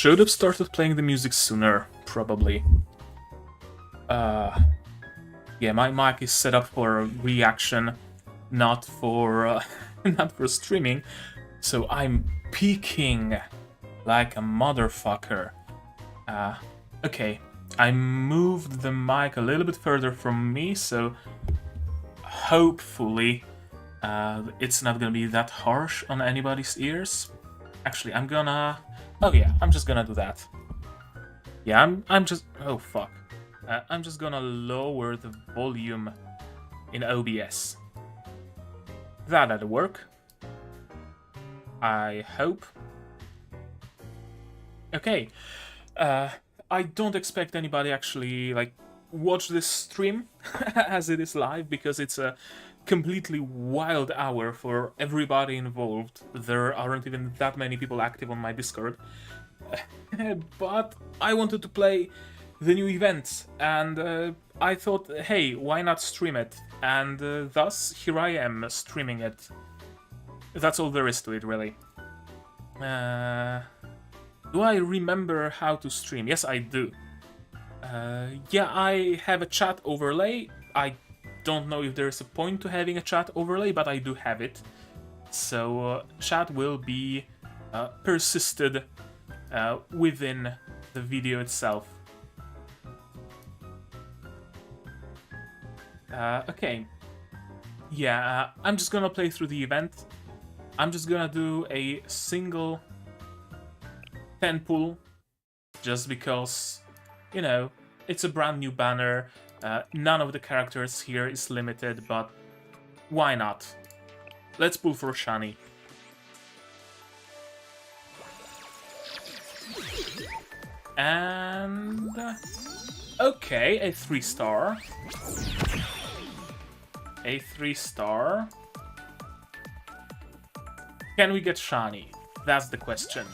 should have started playing the music sooner, probably. Yeah, my mic is set up for a reaction, not for not for streaming, so I'm peeking like a motherfucker. Okay, I moved the mic a little bit further from me, so hopefully it's not gonna be that harsh on anybody's ears. Actually, I'm gonna... Oh yeah, I'm just gonna do that. Yeah, I'm just... Oh fuck. I'm just gonna lower the volume in OBS. That'll work. I hope. Okay. I don't expect anybody actually, like, watch this stream as it is live, because it's a completely wild hour for everybody involved. There aren't even that many people active on my Discord. But I wanted to play the new event, and I thought, hey, why not stream it? And thus, here I am, streaming it. That's all there is to it, really. Do I remember how to stream? Yes, I do. Yeah, I have a chat overlay. I don't know if there's a point to having a chat overlay, but I do have it. So chat will be persisted within the video itself. Okay. Yeah, I'm just gonna play through the event. I'm just gonna do a single 10 pull, just because, you know, it's a brand new banner. None of the characters here is limited, but why not? Let's pull for Shani. And... okay, a 3-star. A 3-star. Can we get Shani? That's the question.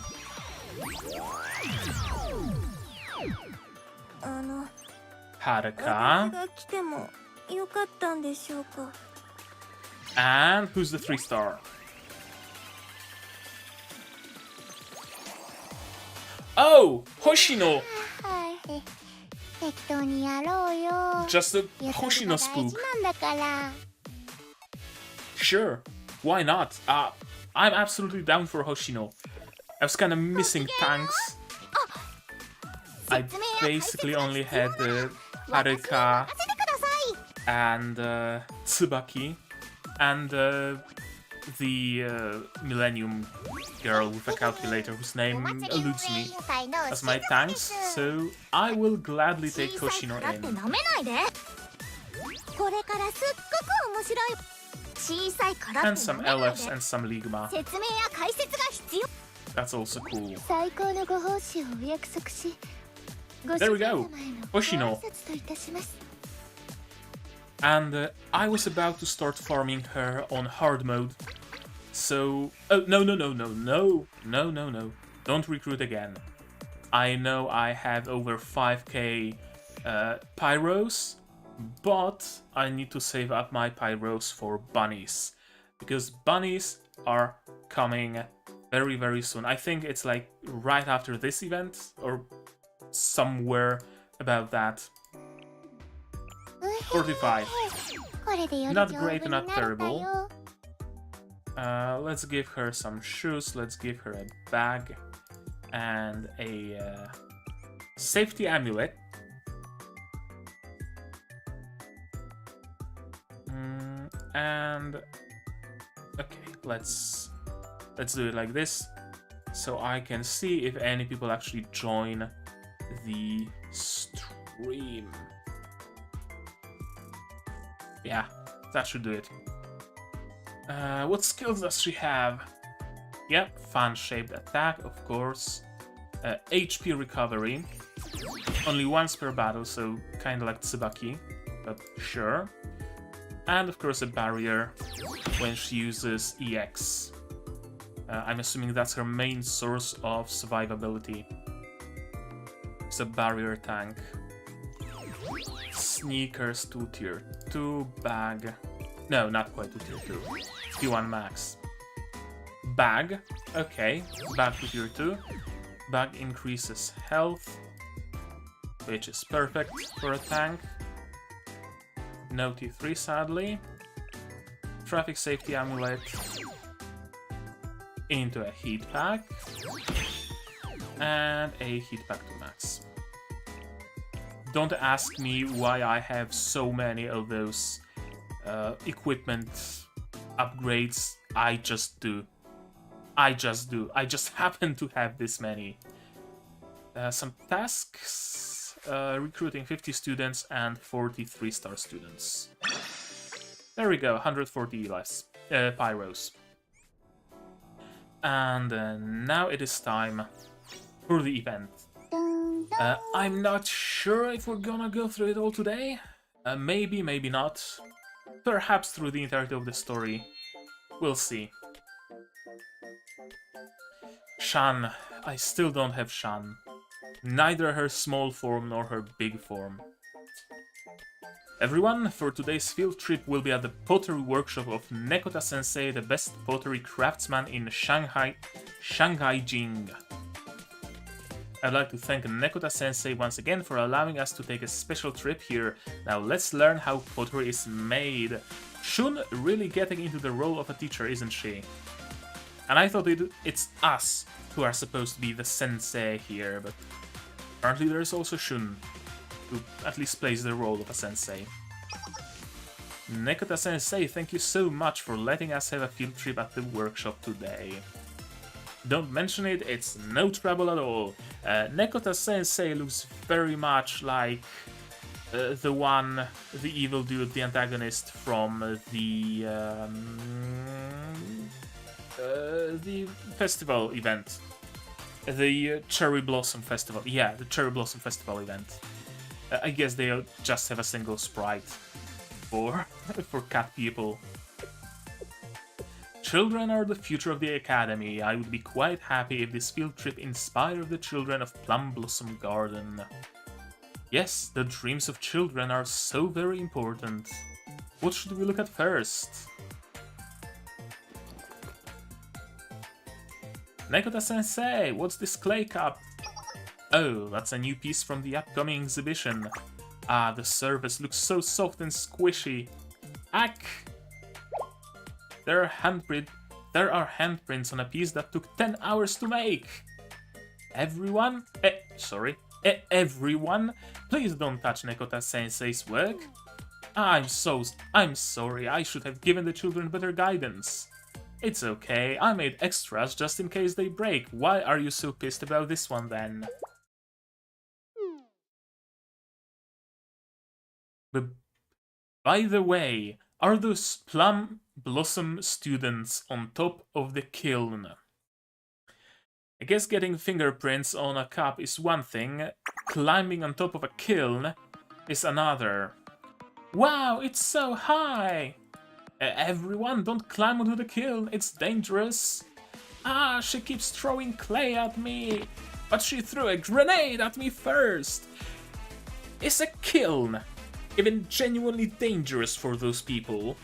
Haruka. And who's the 3-star? Oh! Hoshino! Just a Hoshino spook. Sure, why not? I'm absolutely down for Hoshino. I was kinda missing tanks. I basically only had Haruka and Tsubaki and the Millennium girl with a calculator whose name eludes me as my tanks, so I will gladly take Hoshino in. And some LFs and some Ligma. That's also cool. There we go! Hoshino! And I was about to start farming her on hard mode. So... oh, no. Don't recruit again. I know I have over 5k pyros, but I need to save up my pyros for bunnies. Because bunnies are coming very, very soon. I think it's like right after this event, or somewhere about that. 45. Not great, not terrible. Let's give her some shoes, let's give her a bag and a safety amulet. And okay, let's do it like this, so I can see if any people actually join the stream. Yeah, that should do it. What skills does she have? Yep, fan-shaped attack, of course. HP recovery. Only once per battle, so kinda like Tsubaki, but sure. And of course a barrier when she uses EX. I'm assuming that's her main source of survivability. It's a barrier tank. Sneakers to tier 2, bag. No, not quite to tier 2. T1 max. Bag. Okay, bag to tier 2. Bug increases health, which is perfect for a tank. No T3, sadly. Traffic safety amulet into a heat pack. And a heat pack to max. Don't ask me why I have so many of those equipment upgrades. I just do. I just happen to have this many. Some tasks. Recruiting 50 students and 43 star students. There we go, 140 lives. Pyros. And now it is time for the event. I'm not sure if we're gonna go through it all today. Maybe, maybe not. Perhaps through the entirety of the story. We'll see. Shan. I still don't have Shan. Neither her small form nor her big form. Everyone, for today's field trip we'll be at the pottery workshop of Nekota Sensei, the best pottery craftsman in Shanghai Jing. I'd like to thank Nekota Sensei once again for allowing us to take a special trip here. Now let's learn how pottery is made. Shun really getting into the role of a teacher, isn't she? And I thought it's us who are supposed to be the sensei here, but apparently there's also Shun, who at least plays the role of a sensei. Nekota Sensei, thank you so much for letting us have a field trip at the workshop today. Don't mention it, it's no trouble at all. Nekota Sensei looks very much like the evil dude, the antagonist from the festival event. The Cherry Blossom Festival. Yeah, the Cherry Blossom Festival event. I guess they just have a single sprite for cat people. Children are the future of the Academy. I would be quite happy if this field trip inspired the children of Plum Blossom Garden. Yes, the dreams of children are so very important. What should we look at first? Nekota Sensei, what's this clay cup? Oh, that's a new piece from the upcoming exhibition. Ah, the surface looks so soft and squishy. Ack! There are handprints on a piece that took 10 hours to make. Everyone? Everyone? Please don't touch Nekota Sensei's work. I'm sorry, I should have given the children better guidance. It's okay, I made extras just in case they break. Why are you so pissed about this one then? But by the way, are those Plum Blossom students on top of the kiln? I guess getting fingerprints on a cup is one thing, climbing on top of a kiln is another. Wow, it's so high! Everyone, don't climb onto the kiln, it's dangerous. Ah, she keeps throwing clay at me, but she threw a grenade at me first. Is a kiln even genuinely dangerous for those people?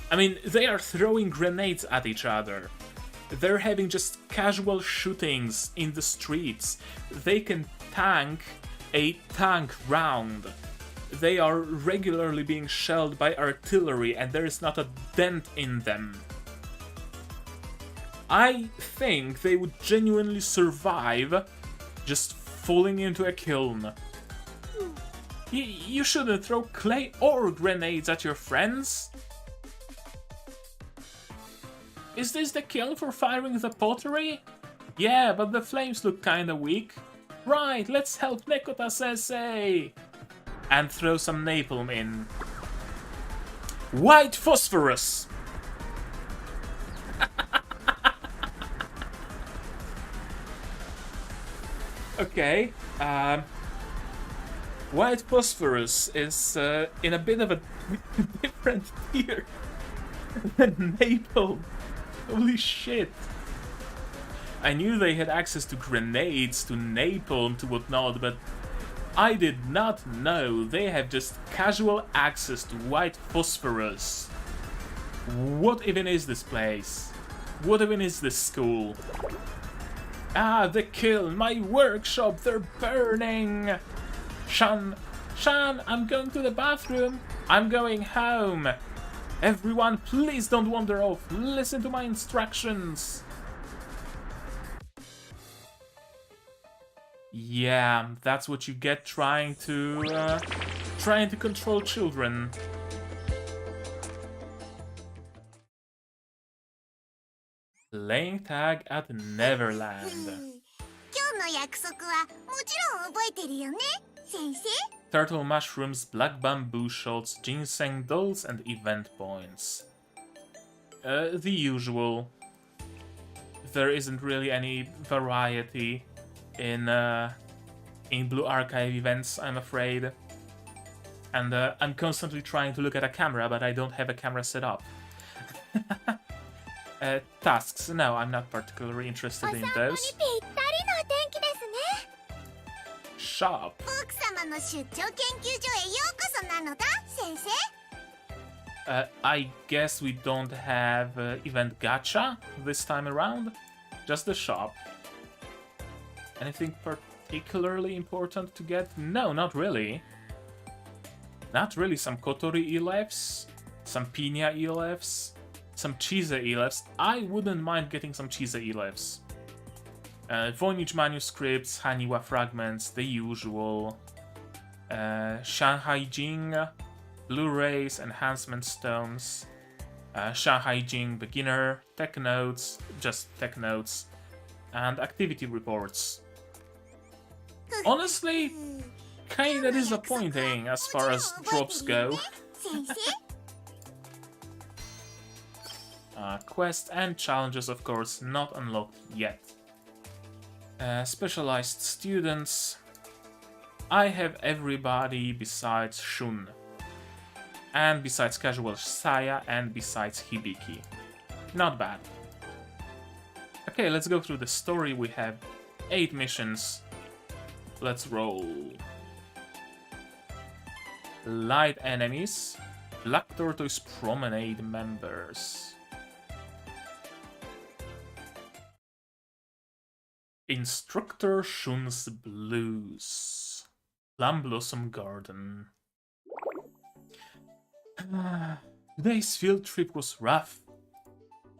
I mean, they are throwing grenades at each other. They're having just casual shootings in the streets. They can tank a tank round. They are regularly being shelled by artillery and there is not a dent in them. I think they would genuinely survive just falling into a kiln. You shouldn't throw clay or grenades at your friends. Is this the kiln for firing the pottery? Yeah, but the flames look kinda weak. Right, let's help Nekota Sensei! And throw some napalm in. White phosphorus! Okay, white phosphorus is in a bit of a different tier than napalm. Holy shit. I knew they had access to grenades, to napalm, to whatnot, but I did not know they have just casual access to white phosphorus. What even is this place? What even is this school? Ah, the kiln, my workshop, they're burning! Shan, I'm going to the bathroom. I'm going home. Everyone, please don't wander off. Listen to my instructions. Yeah, that's what you get trying to control children. Playing tag at Neverland. Turtle mushrooms, black bamboo shots, ginseng dolls, and event points. The usual. There isn't really any variety in Blue Archive events, I'm afraid. And I'm constantly trying to look at a camera, but I don't have a camera set up. Tasks. No, I'm not particularly interested in those. Shop. I guess we don't have event gacha this time around. Just the shop. Anything particularly important to get? No, not really. Not really. Some Kotori ELFs, some Pinya ELFs, some Chise ELFs. I wouldn't mind getting some Chise ELFs. Voynich manuscripts, Haniwa fragments, the usual. Shanghai Jing, Blu-rays, enhancement stones. Shanghai Jing beginner, tech notes, just tech notes, and activity reports. Honestly, kinda disappointing as far as drops go. Quests and challenges, of course, not unlocked yet. Specialized students. I have everybody besides Shun. And besides Casual Saya, and besides Hibiki. Not bad. Okay, let's go through the story. We have 8 missions. Let's roll. Light enemies. Black Tortoise Promenade members. Instructor Shun's Blues. Plum Blossom Garden. Today's field trip was rough.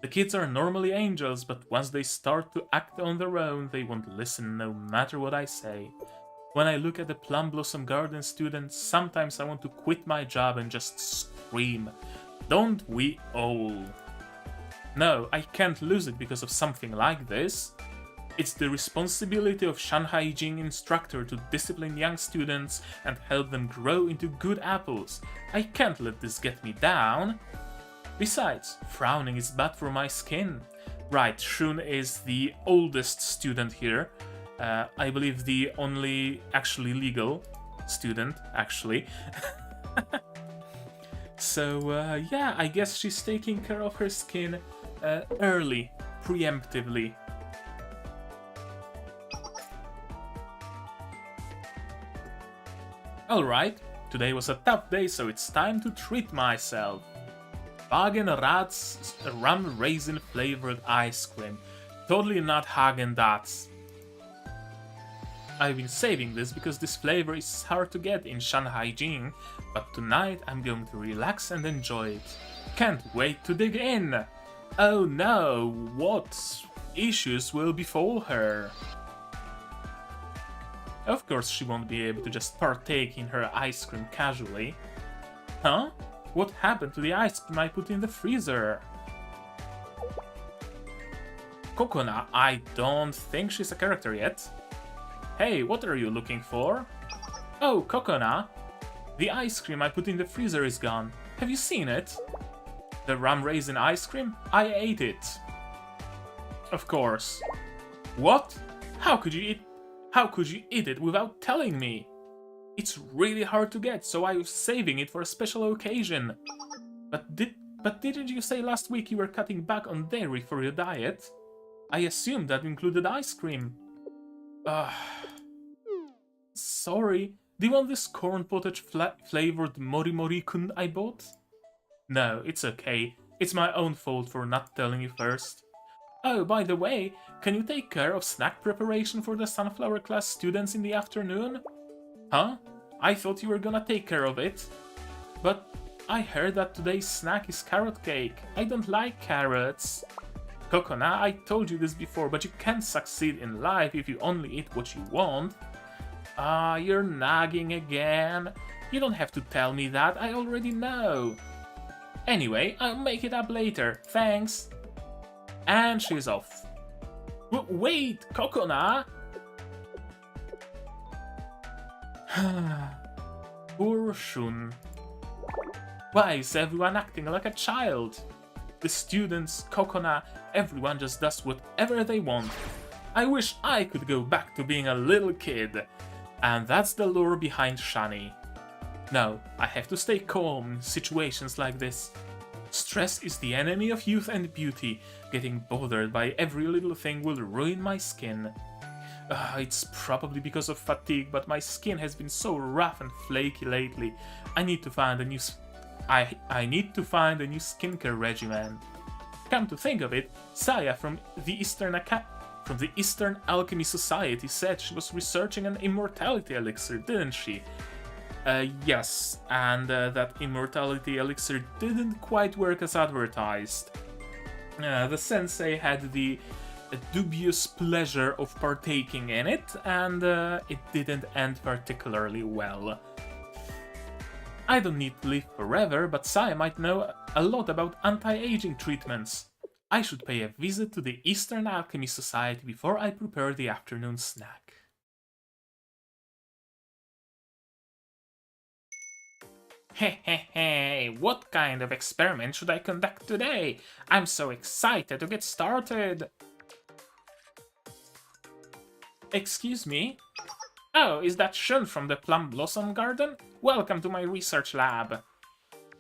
The kids are normally angels, but once they start to act on their own, they won't listen no matter what I say. When I look at the Plum Blossom Garden students, sometimes I want to quit my job and just scream. Don't we all? No, I can't lose it because of something like this. It's the responsibility of Shanghai Jing instructor to discipline young students and help them grow into good apples. I can't let this get me down. Besides, frowning is bad for my skin. Right, Shun is the oldest student here. I believe the only actually legal student, actually. So, yeah, I guess she's taking care of her skin early, preemptively. Alright, today was a tough day, so it's time to treat myself. Hagen-Dazs rum raisin flavored ice cream. Totally not Hagen-Dazs. I've been saving this because this flavor is hard to get in Shanghai Jing, but tonight I'm going to relax and enjoy it. Can't wait to dig in! Oh no, what issues will befall her? Of course she won't be able to just partake in her ice cream casually. Huh? What happened to the ice cream I put in the freezer? Kokona, I don't think she's a character yet. Hey, what are you looking for? Oh, Kokona. The ice cream I put in the freezer is gone. Have you seen it? The rum raisin ice cream? I ate it. Of course. What? How could you eat it without telling me? It's really hard to get, so I was saving it for a special occasion. But didn't you say last week you were cutting back on dairy for your diet? I assumed that included ice cream. Sorry. Do you want this corn potage flavored Mori Mori Kun I bought? No, it's okay. It's my own fault for not telling you first. Oh, by the way, can you take care of snack preparation for the sunflower class students in the afternoon? Huh? I thought you were gonna take care of it. But I heard that today's snack is carrot cake. I don't like carrots. Kokona, I told you this before, but you can't succeed in life if you only eat what you want. Ah, you're nagging again. You don't have to tell me that, I already know. Anyway, I'll make it up later, thanks. And she's off. Wait, Kokona! Poor Shun. Why is everyone acting like a child? The students, Kokona, everyone just does whatever they want. I wish I could go back to being a little kid. And that's the lure behind Shani. No, I have to stay calm in situations like this. Stress is the enemy of youth and beauty. Getting bothered by every little thing will ruin my skin. It's probably because of fatigue, but my skin has been so rough and flaky lately. I need to find a new skincare regimen. Come to think of it, Saya from the Eastern Alchemy Society said she was researching an immortality elixir, didn't she? Yes, and that immortality elixir didn't quite work as advertised. The sensei had the dubious pleasure of partaking in it, and it didn't end particularly well. I don't need to live forever, but Saya might know a lot about anti-aging treatments. I should pay a visit to the Eastern Alchemy Society before I prepare the afternoon snack. Hey, what kind of experiment should I conduct today? I'm so excited to get started! Excuse me? Oh, is that Shun from the Plum Blossom Garden? Welcome to my research lab.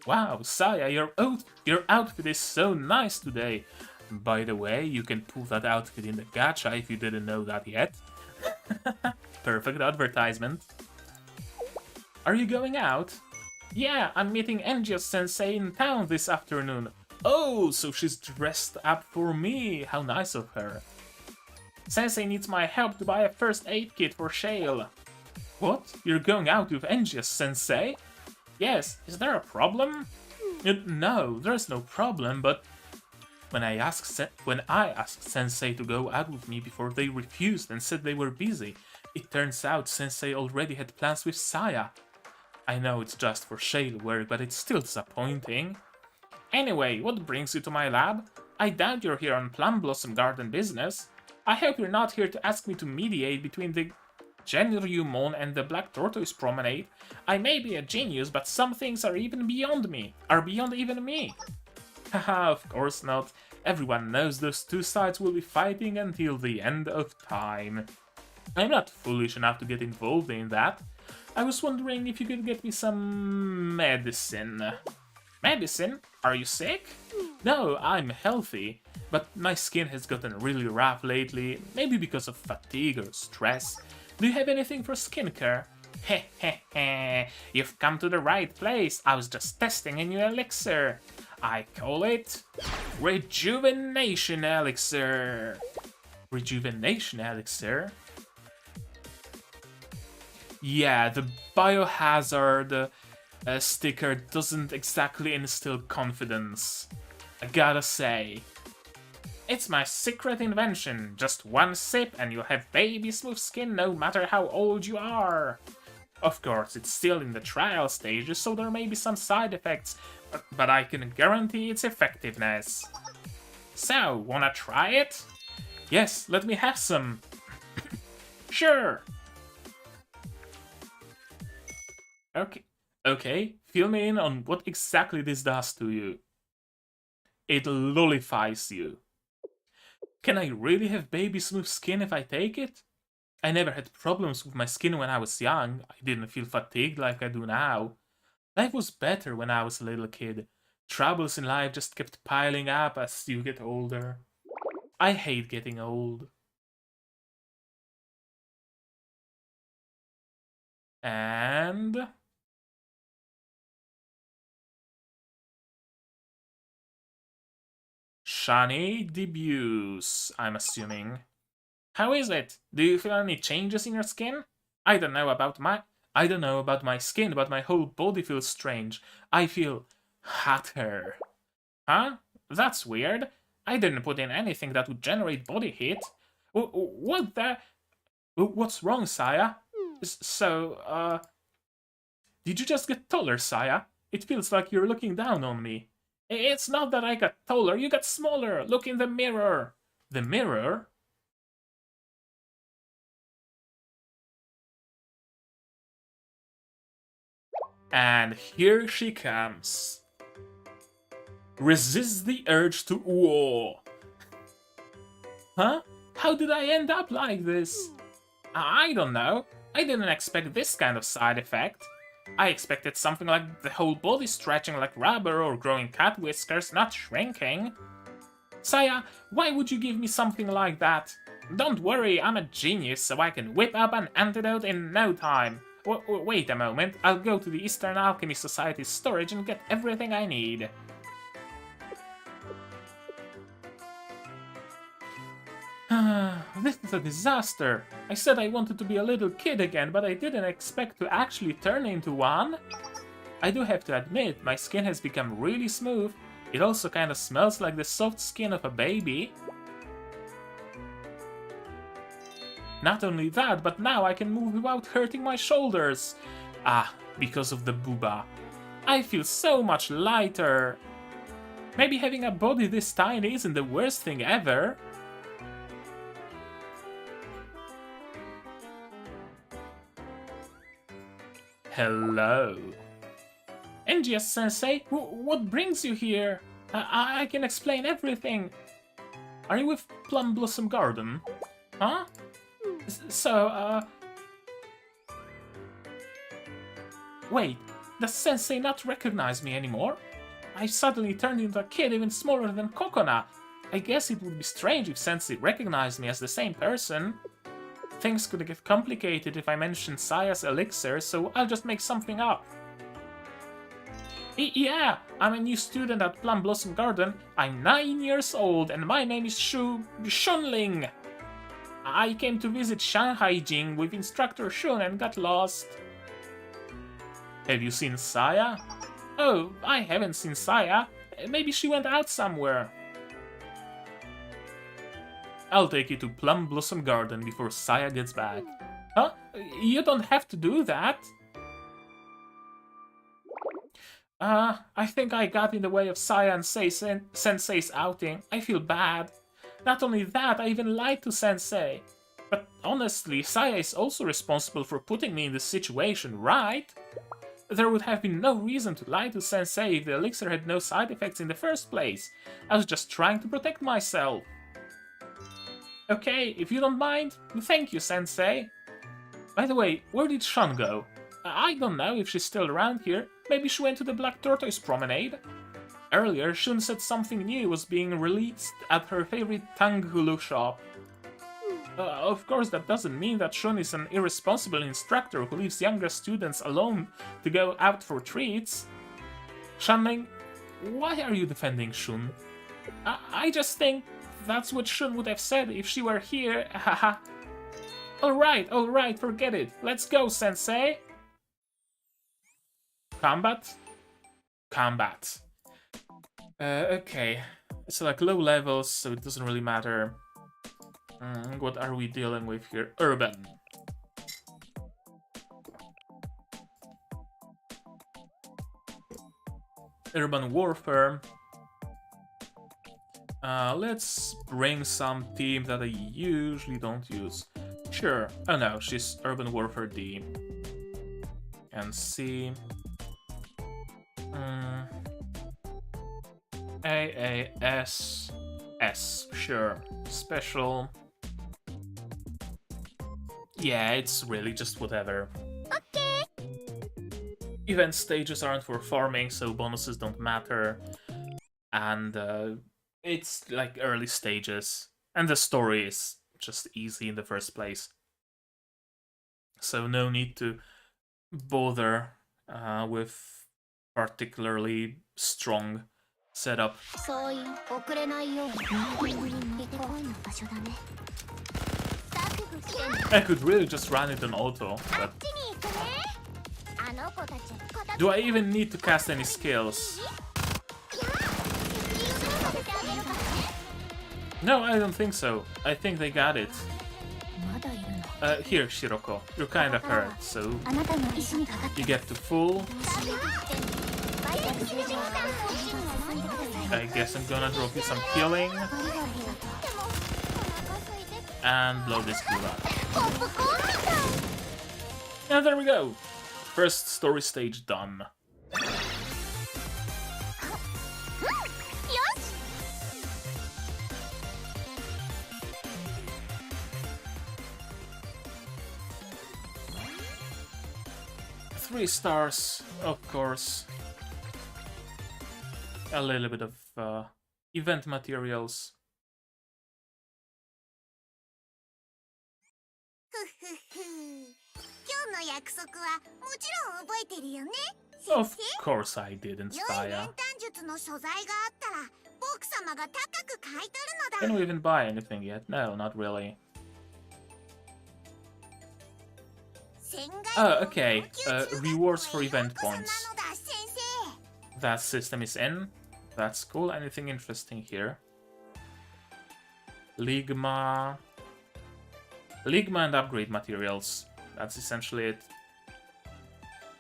Wow, Saya, your outfit is so nice today. By the way, you can pull that outfit in the gacha if you didn't know that yet. Perfect advertisement. Are you going out? Yeah, I'm meeting Enjios-sensei in town this afternoon. Oh, so she's dressed up for me. How nice of her. Sensei needs my help to buy a first aid kit for Schale. What? You're going out with Enjios-sensei? Yes, is there a problem? No, there's no problem, but when I asked Sensei to go out with me before, they refused and said they were busy. It turns out Sensei already had plans with Saya. I know it's just for Schale work, but it's still disappointing. Anyway, what brings you to my lab? I doubt you're here on Plum Blossom Garden business. I hope you're not here to ask me to mediate between the Genryumon and the Black Tortoise Promenade. I may be a genius, but some things are beyond even me. Haha, of course not. Everyone knows those two sides will be fighting until the end of time. I'm not foolish enough to get involved in that. I was wondering if you could get me some medicine. Medicine? Are you sick? No, I'm healthy, but my skin has gotten really rough lately, maybe because of fatigue or stress. Do you have anything for skincare? Heh, you've come to the right place. I was just testing a new elixir. I call it Rejuvenation Elixir. Rejuvenation Elixir? Yeah, the biohazard sticker doesn't exactly instill confidence, I gotta say. It's my secret invention. Just one sip and you'll have baby smooth skin no matter how old you are. Of course, it's still in the trial stages, so there may be some side effects, but I can guarantee its effectiveness. So, wanna try it? Yes, let me have some. Sure. Okay, fill me in on what exactly this does to you. It lollifies you. Can I really have baby smooth skin if I take it? I never had problems with my skin when I was young. I didn't feel fatigued like I do now. Life was better when I was a little kid. Troubles in life just kept piling up as you get older. I hate getting old. And... Shani debuts, I'm assuming. How is it? Do you feel any changes in your skin? I don't know about my skin, but my whole body feels strange. I feel hotter. Huh? That's weird. I didn't put in anything that would generate body heat. What the? What's wrong, Saya? Did you just get taller, Saya? It feels like you're looking down on me. It's not that I got taller, you got smaller. Look in the mirror. The mirror? And here she comes. Resist the urge to war. Huh? How did I end up like this? I don't know. I didn't expect this kind of side effect. I expected something like the whole body stretching like rubber or growing cat whiskers, not shrinking. Saya, why would you give me something like that? Don't worry, I'm a genius, so I can whip up an antidote in no time. Wait a moment, I'll go to the Eastern Alchemy Society's storage and get everything I need. This is a disaster. I said I wanted to be a little kid again, but I didn't expect to actually turn into one. I do have to admit, my skin has become really smooth. It also kinda smells like the soft skin of a baby. Not only that, but now I can move without hurting my shoulders. Ah, because of the booba. I feel so much lighter. Maybe having a body this tiny isn't the worst thing ever. Hello. NGS-sensei, what brings you here? I can explain everything. Are you with Plum Blossom Garden? Huh? Wait, does Sensei not recognize me anymore? I suddenly turned into a kid even smaller than Kokona. I guess it would be strange if Sensei recognized me as the same person. Things could get complicated if I mentioned Saya's elixir, so I'll just make something up. Yeah, I'm a new student at Plum Blossom Garden. I'm 9 years old and my name is Shunling. I came to visit Shanghai Jing with instructor Shun and got lost. Have you seen Saya? Oh, I haven't seen Saya. Maybe she went out somewhere. I'll take you to Plum Blossom Garden before Saya gets back. Huh? You don't have to do that. I think I got in the way of Saya and Sensei's outing. I feel bad. Not only that, I even lied to Sensei. But honestly, Saya is also responsible for putting me in this situation, right? There would have been no reason to lie to Sensei if the elixir had no side effects in the first place. I was just trying to protect myself. Okay, if you don't mind, thank you, Sensei. By the way, where did Shun go? I don't know if she's still around here. Maybe she went to the Black Tortoise Promenade. Earlier, Shun said something new was being released at her favorite Tanghulu shop. Of course, that doesn't mean that Shun is an irresponsible instructor who leaves younger students alone to go out for treats. Shanling, why are you defending Shun? I just think that's what Shun would have said if she were here, haha. Alright, forget it. Let's go, Sensei! Combat? Combat. Okay. It's like low levels, so it doesn't really matter. What are we dealing with here? Urban. Urban warfare. Let's bring some team that I usually don't use. Sure. Oh no, she's Urban Warfare D. And C. AAS. S. Sure. Special. Yeah, it's really just whatever. Okay. Event stages aren't for farming, so bonuses don't matter. And it's like early stages. And the story is just easy in the first place. So no need to bother with particularly strong set up. I could really just run it on auto, but... Do I even need to cast any skills? No, I don't think so. I think they got it. Here, Shiroko. You're kinda hurt, so... You get to full. I guess I'm gonna drop you some healing. And blow this guy up. And there we go! First story stage done. Three stars, of course. A little bit of event materials. Of course I didn't, Fire. Can we even buy anything yet? No, not really. Oh, okay. Rewards for event points. That system is in. That's cool. Anything interesting here? Ligma and upgrade materials. That's essentially it.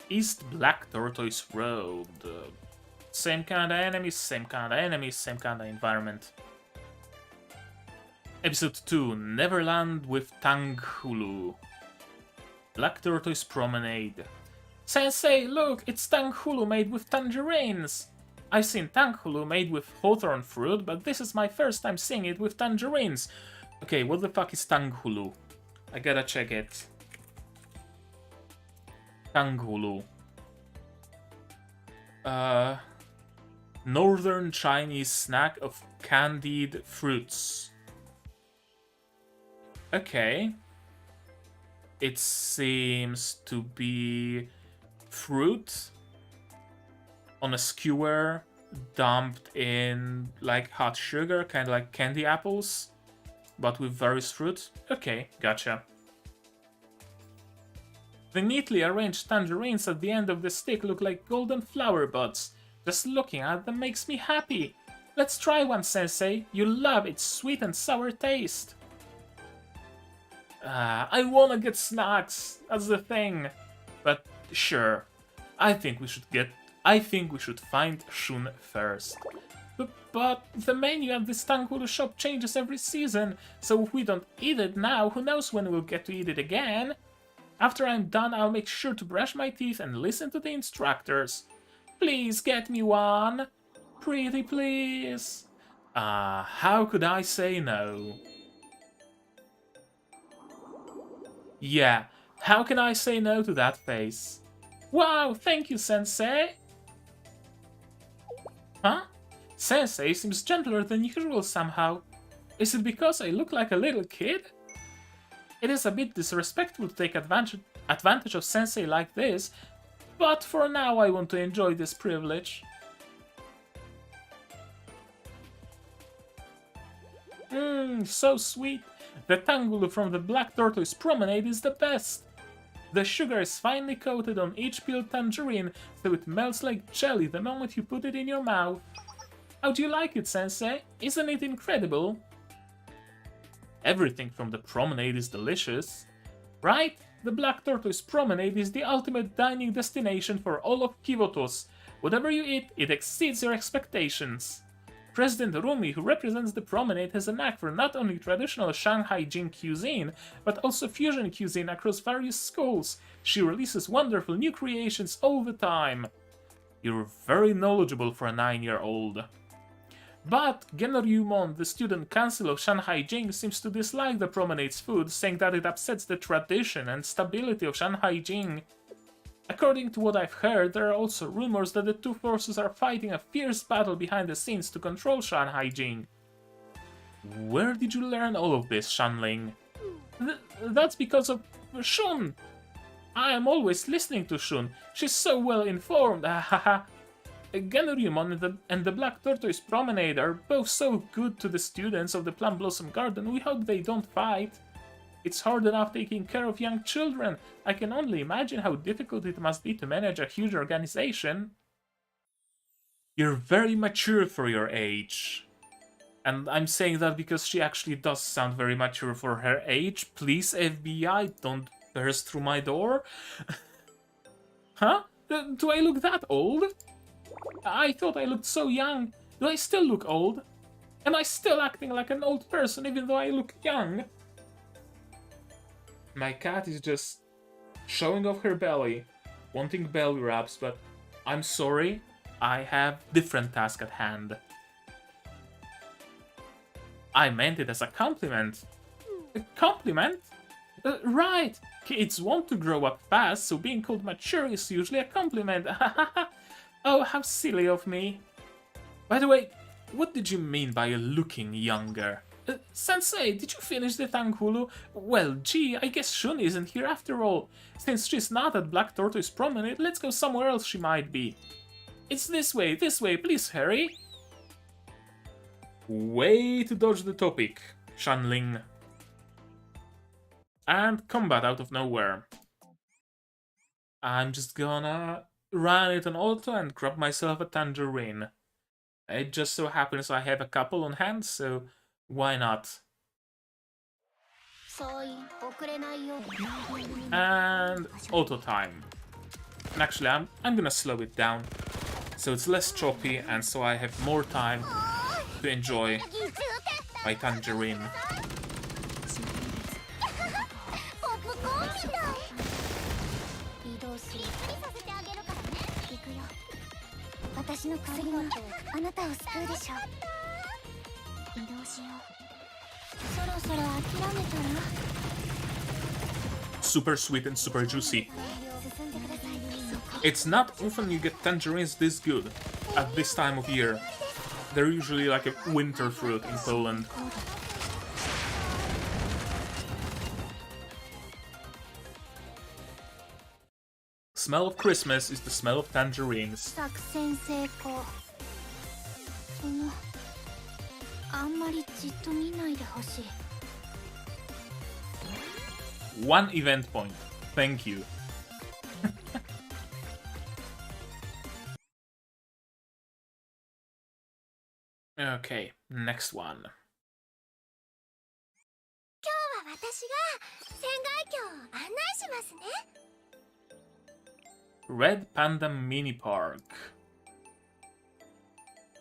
East Black Tortoise Road. Same kind of enemies, same kind of enemies, same kind of environment. Episode 2, Neverland with Tanghulu. Black Tortoise Promenade. Sensei, look, it's Tanghulu made with tangerines! I've seen Tanghulu made with hawthorn fruit, but this is my first time seeing it with tangerines. Okay, what the fuck is Tanghulu? I gotta check it. Tanghulu. Northern Chinese snack of candied fruits. Okay. It seems to be fruit on a skewer dumped in like hot sugar, kind of like candy apples, but with various fruit. Okay, gotcha. The neatly arranged tangerines at the end of the stick look like golden flower buds. Just looking at them makes me happy. Let's try one, Sensei. You'll love its sweet and sour taste. I wanna get snacks. That's the thing. But sure, I think we should find Shun first. But the menu at this Tanghulu shop changes every season, so if we don't eat it now, who knows when we'll get to eat it again? After I'm done, I'll make sure to brush my teeth and listen to the instructors. Please get me one. Pretty please. How could I say no? Yeah, how can I say no to that face? Wow, thank you, Sensei! Huh? Sensei seems gentler than usual somehow. Is it because I look like a little kid? It is a bit disrespectful to take advantage of Sensei like this, but for now I want to enjoy this privilege. So sweet. The Tanghulu from the Black Tortoise Promenade is the best. The sugar is finely coated on each peeled tangerine, so it melts like jelly the moment you put it in your mouth. How do you like it, Sensei? Isn't it incredible? Everything from the promenade is delicious. Right? The Black Tortoise Promenade is the ultimate dining destination for all of Kivotos. Whatever you eat, it exceeds your expectations. President Rumi, who represents the promenade, has a knack for not only traditional Shanghai Jing cuisine, but also fusion cuisine across various schools. She releases wonderful new creations all the time. You're very knowledgeable for a 9-year-old. But Genoryumon, the student council of Shanghai Jing, seems to dislike the promenade's food, saying that it upsets the tradition and stability of Shanghai Jing. According to what I've heard, there are also rumors that the two forces are fighting a fierce battle behind the scenes to control Shanghai Jing. Where did you learn all of this, Shanling? That's because of Shun. I am always listening to Shun. She's so well informed. Ganoriumon and the Black Tortoise Promenade are both so good to the students of the Plum Blossom Garden, we hope they don't fight. It's hard enough taking care of young children. I can only imagine how difficult it must be to manage a huge organization. You're very mature for your age. And I'm saying that because she actually does sound very mature for her age. Please, FBI, don't burst through my door. Huh? Do I look that old? I thought I looked so young. Do I still look old? Am I still acting like an old person even though I look young? My cat is just showing off her belly, wanting belly rubs, but I'm sorry, I have different task at hand. I meant it as a compliment. A compliment? Right! Kids want to grow up fast, so being called mature is usually a compliment. Oh, how silly of me. By the way, what did you mean by looking younger? Sensei, did you finish the Tanghulu? Well, gee, I guess Shun isn't here after all. Since she's not at Black Tortoise Promenade, let's go somewhere else she might be. It's this way, please hurry. Way to dodge the topic, Shanling. And combat out of nowhere. I'm just gonna run it on auto and grab myself a tangerine. It just so happens I have a couple on hand, so why not? And auto time. And actually, I'm gonna slow it down, so it's less choppy, and so I have more time to enjoy my tangerine. Super sweet and super juicy. It's not often you get tangerines this good at this time of year. They're usually like a winter fruit in Poland. Smell of Christmas is the smell of tangerines. One event point. Thank you. Okay, next one. Red Panda Mini Park.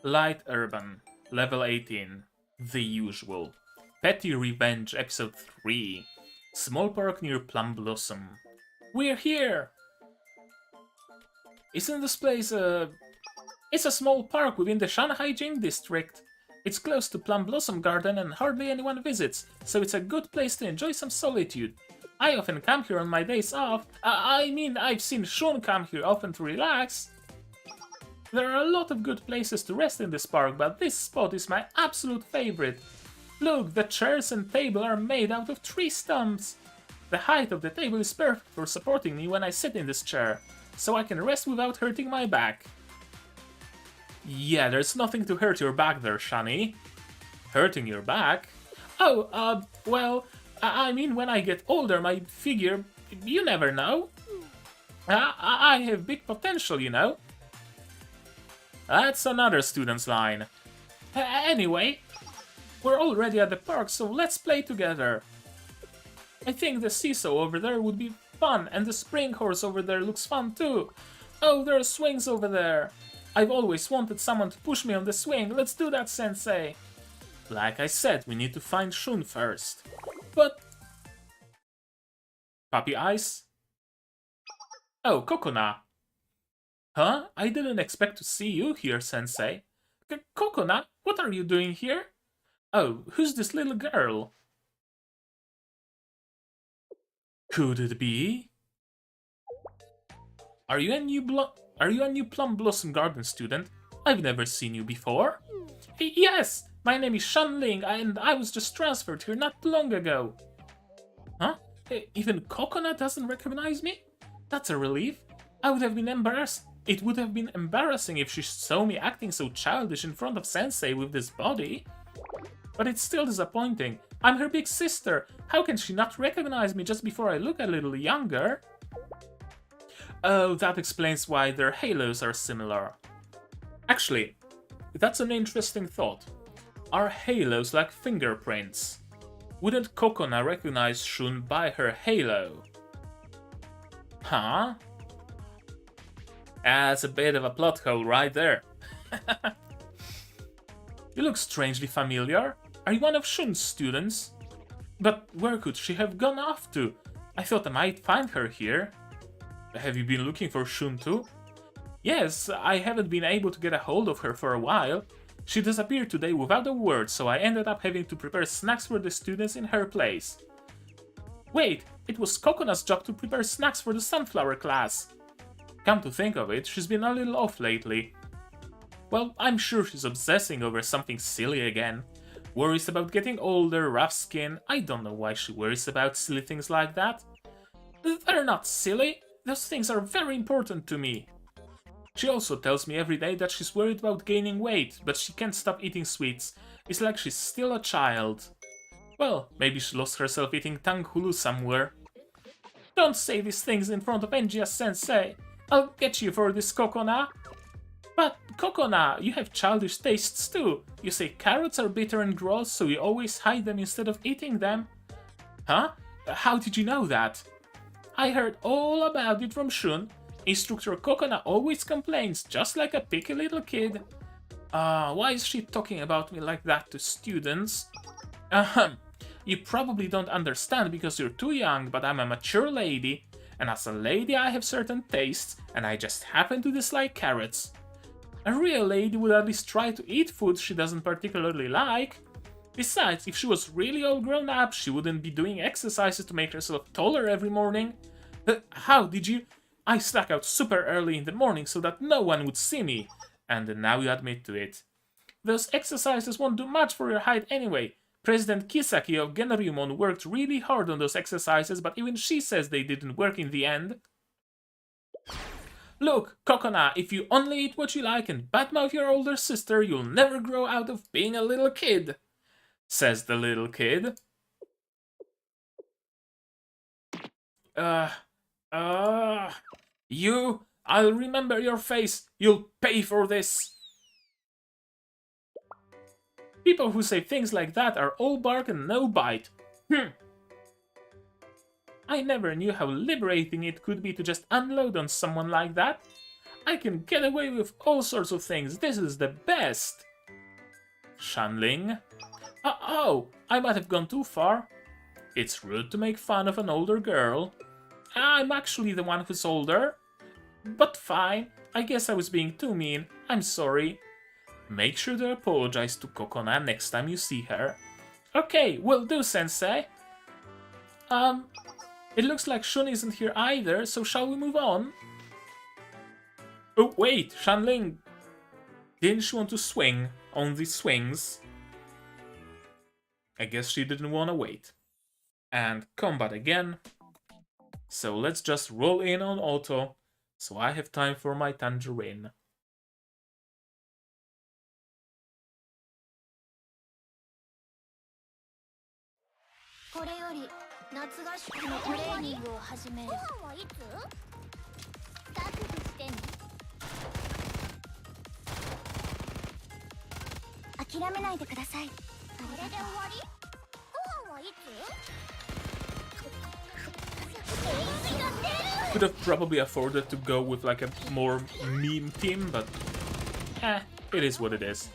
Light Urban. Level 18. The usual. Petty Revenge Episode 3. Small park near Plum Blossom. We're here! Isn't this place It's a small park within the Shanghai Jing district. It's close to Plum Blossom Garden and hardly anyone visits, so it's a good place to enjoy some solitude. I often come here on my days off. I mean, I've seen Shun come here often to relax. There are a lot of good places to rest in this park, but this spot is my absolute favorite. Look, the chairs and table are made out of tree stumps. The height of the table is perfect for supporting me when I sit in this chair, so I can rest without hurting my back. Yeah, there's nothing to hurt your back there, Shani. Hurting your back? Oh, well, I mean, when I get older, my figure, you never know. I have big potential, you know. That's another student's line. Anyway, we're already at the park, so let's play together. I think the seesaw over there would be fun, and the spring horse over there looks fun too. Oh, there are swings over there. I've always wanted someone to push me on the swing. Let's do that, Sensei. Like I said, we need to find Shun first. But... Puppy eyes? Oh, Kokona. Huh? I didn't expect to see you here, Sensei. Kokona, what are you doing here? Oh, who's this little girl? Could it be? Are you a new Plum Blossom Garden student? I've never seen you before. Yes, my name is Shanling, and I was just transferred here not too long ago. Huh? Even Kokona doesn't recognize me? That's a relief. I would have been embarrassed It would have been embarrassing if she saw me acting so childish in front of Sensei with this body. But it's still disappointing. I'm her big sister. How can she not recognize me just before I look a little younger? Oh, that explains why their halos are similar. Actually, that's an interesting thought. Are halos like fingerprints? Wouldn't Kokona recognize Shun by her halo? Huh? That's a bit of a plot hole right there. You look strangely familiar. Are you one of Shun's students? But where could she have gone off to? I thought I might find her here. Have you been looking for Shun too? Yes, I haven't been able to get a hold of her for a while. She disappeared today without a word, so I ended up having to prepare snacks for the students in her place. Wait, it was Kokona's job to prepare snacks for the sunflower class. Come to think of it, she's been a little off lately. Well, I'm sure she's obsessing over something silly again. Worries about getting older, rough skin. I don't know why she worries about silly things like that. They're not silly. Those things are very important to me. She also tells me every day that she's worried about gaining weight, but she can't stop eating sweets. It's like she's still a child. Well, maybe she lost herself eating tanghulu somewhere. Don't say these things in front of Engia-sensei. I'll get you for this, Kokona. But, Kokona, you have childish tastes too. You say carrots are bitter and gross, so you always hide them instead of eating them. Huh? How did you know that? I heard all about it from Shun. Instructor Kokona always complains, just like a picky little kid. Why is she talking about me like that to students? Ahem. You probably don't understand because you're too young, but I'm a mature lady. And as a lady I have certain tastes, and I just happen to dislike carrots. A real lady would at least try to eat food she doesn't particularly like. Besides, if she was really all grown up, she wouldn't be doing exercises to make herself taller every morning. How did you? I stuck out super early in the morning so that no one would see me. And now you admit to it. Those exercises won't do much for your height anyway. President Kisaki of Genryumon worked really hard on those exercises, but even she says they didn't work in the end. Look, Kokona, if you only eat what you like and badmouth your older sister, you'll never grow out of being a little kid, says the little kid. You, I'll remember your face. You'll pay for this. People who say things like that are all bark and no bite. I never knew how liberating it could be to just unload on someone like that. I can get away with all sorts of things. This is the best. Shanling. Oh, I might have gone too far. It's rude to make fun of an older girl. I'm actually the one who's older. But fine, I guess I was being too mean. I'm sorry. Make sure to apologize to Kokona next time you see her. Okay, will do, Sensei. It looks like Shun isn't here either, so shall we move on? Oh, wait, Shanling. Didn't she want to swing on the swings? I guess she didn't want to wait. And combat again. So let's just roll in on auto, so I have time for my tangerine. Could have probably afforded to go with like a more meme team, but it is what it is.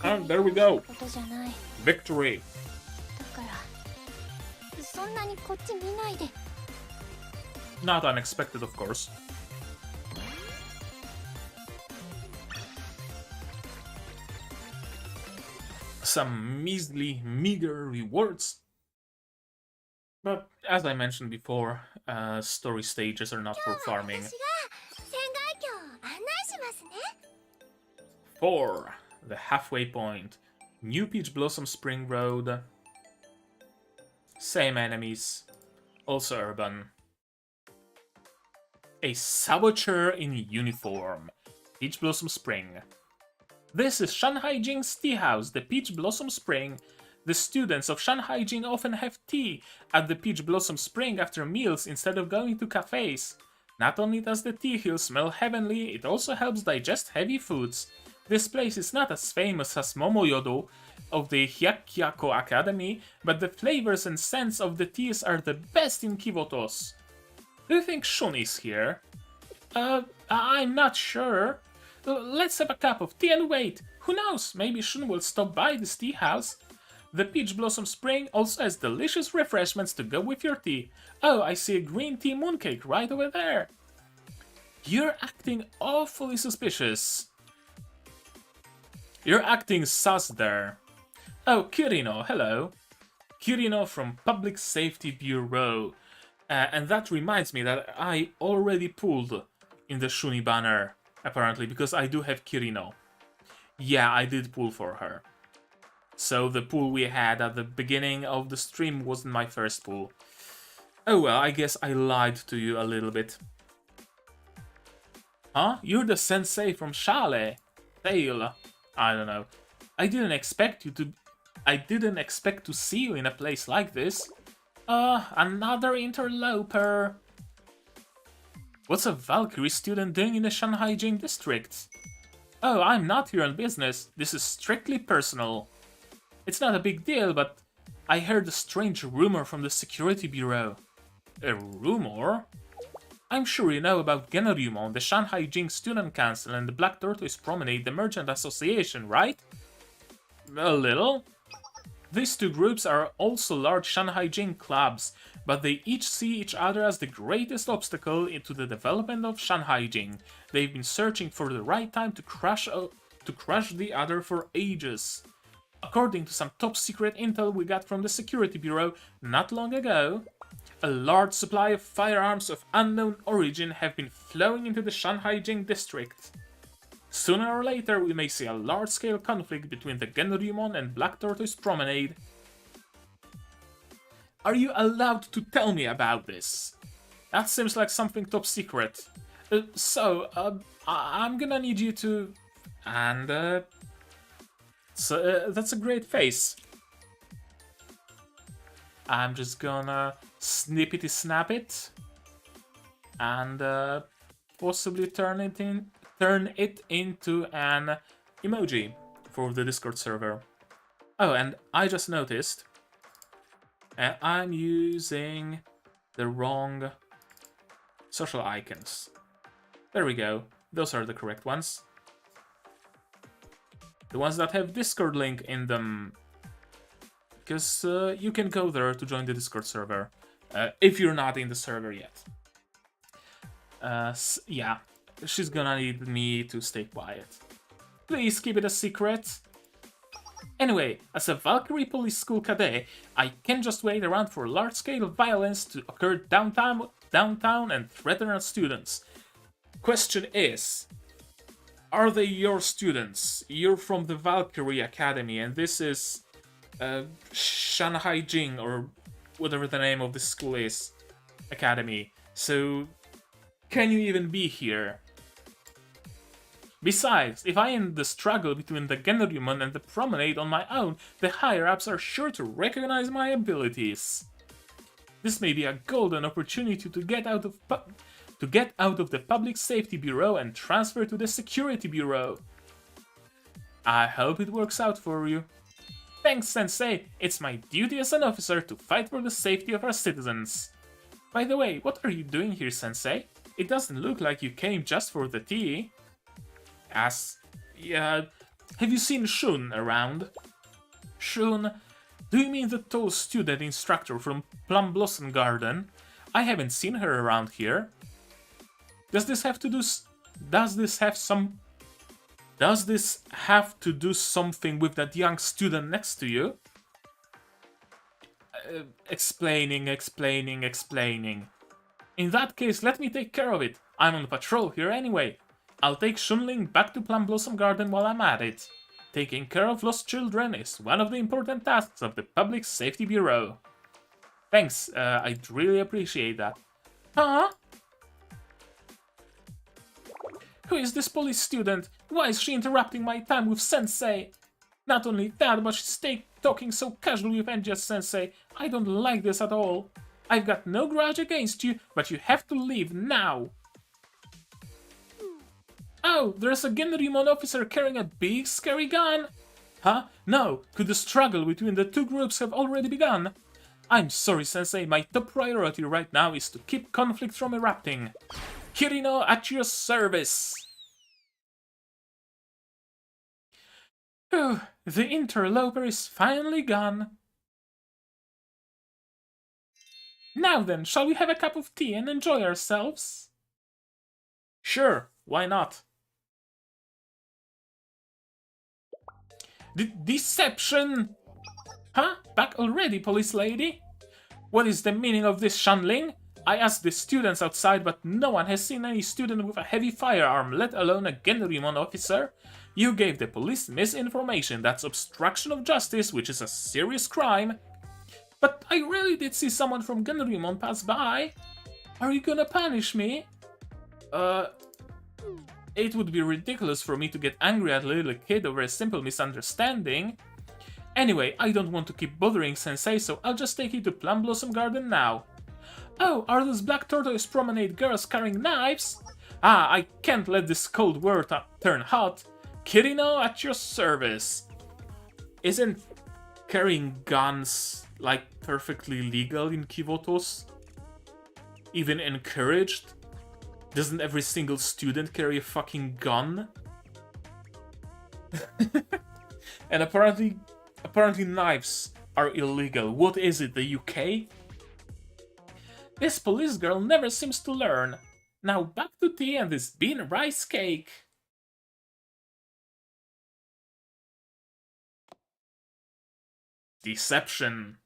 And there we go. Victory. Not unexpected, of course. some meager rewards. But as I mentioned before, story stages are not for farming. 4. The halfway point. New Peach Blossom Spring Road. Same enemies. Also urban. A saboteur in uniform. Peach Blossom Spring. This is Shanghai Jing's tea house, the Peach Blossom Spring. The students of Shanghai Jing often have tea at the Peach Blossom Spring after meals instead of going to cafes. Not only does the tea hill smell heavenly, it also helps digest heavy foods. This place is not as famous as Momoyodo of the Hyakyako Academy, but the flavors and scents of the teas are the best in Kivotos. Do you think Shun is here? I'm not sure. Let's have a cup of tea and wait. Who knows, maybe Shun will stop by this tea house. The Peach Blossom Spring also has delicious refreshments to go with your tea. Oh, I see a green tea mooncake right over there. You're acting awfully suspicious. You're acting sus there. Oh, Kirino, hello. Kirino from Public Safety Bureau. And that reminds me that I already pulled in the Shuni banner, apparently, because I do have Kirino. Yeah, I did pull for her. So the pull we had at the beginning of the stream wasn't my first pull. Oh well, I guess I lied to you a little bit. Huh? You're the sensei from Schale. Schale. I don't know. I didn't expect to see you in a place like this. Another interloper. What's a Valkyrie student doing in the Shanghai Jing district? Oh, I'm not here on business. This is strictly personal. It's not a big deal, but I heard a strange rumor from the security bureau. A rumor? I'm sure you know about Genryumon, the Shanghai Jing Student Council, and the Black Tortoise Promenade, the Merchant Association, right? A little. These two groups are also large Shanghai Jing clubs, but they each see each other as the greatest obstacle into the development of Shanghai Jing. They've been searching for the right time to crush the other for ages. According to some top-secret intel we got from the Security Bureau not long ago, a large supply of firearms of unknown origin have been flowing into the Shanghai Jing district. Sooner or later we may see a large-scale conflict between the Genryumon and Black Tortoise Promenade. Are you allowed to tell me about this? That seems like something top-secret. I'm gonna need you to... And, that's a great face. I'm just gonna snippety snap it and possibly turn it into an emoji for the Discord server. Oh, and I just noticed I'm using the wrong social icons. There we go. Those are the correct ones. The ones that have Discord link in them. Because you can go there to join the Discord server. If you're not in the server yet. Yeah, she's gonna need me to stay quiet. Please keep it a secret. Anyway, as a Valkyrie Police School cadet, I can't just wait around for large-scale violence to occur downtown and threaten our students. Question is, are they your students? You're from the Valkyrie Academy, and this is Shanghai Jing, or whatever the name of the school is, academy. So, can you even be here? Besides, if I end the struggle between the Genryumon and the Promenade on my own, the higher-ups are sure to recognize my abilities. This may be a golden opportunity to get out of the Public Safety Bureau and transfer to the Security Bureau. I hope it works out for you. Thanks, Sensei. It's my duty as an officer to fight for the safety of our citizens. By the way, what are you doing here, Sensei? It doesn't look like you came just for the tea. Yeah, have you seen Shun around? Shun? Do you mean the tall student instructor from Plum Blossom Garden? I haven't seen her around here. Does this have Does this have to do something with that young student next to you? Explaining. In that case, let me take care of it. I'm on patrol here anyway. I'll take Shunling back to Plum Blossom Garden while I'm at it. Taking care of lost children is one of the important tasks of the Public Safety Bureau. Thanks, I'd really appreciate that. Huh? Who is this police student? Why is she interrupting my time with Sensei? Not only that, but she's talking so casually with NGS Sensei. I don't like this at all. I've got no grudge against you, but you have to leave now. Oh, there's a Genrymon officer carrying a big scary gun. Huh? No, could the struggle between the two groups have already begun? I'm sorry, Sensei, my top priority right now is to keep conflict from erupting. Kirino, at your service! Phew, the interloper is finally gone. Now then, shall we have a cup of tea and enjoy ourselves? Sure, why not? Deception! Huh? Back already, police lady? What is the meaning of this, Shanling? I asked the students outside, but no one has seen any student with a heavy firearm, let alone a Genrymon officer. You gave the police misinformation. That's obstruction of justice, which is a serious crime. But I really did see someone from Genrymon pass by. Are you gonna punish me? It would be ridiculous for me to get angry at a little kid over a simple misunderstanding. Anyway, I don't want to keep bothering Sensei, so I'll just take you to Plum Blossom Garden now. Oh, are those Black Tortoise Promenade girls carrying knives? Ah, I can't let this cold war turn hot. Kirino, at your service. Isn't carrying guns, like, perfectly legal in Kivotos? Even encouraged? Doesn't every single student carry a fucking gun? And apparently knives are illegal. What is it, the UK? This police girl never seems to learn. Now back to tea and this bean rice cake. Deception.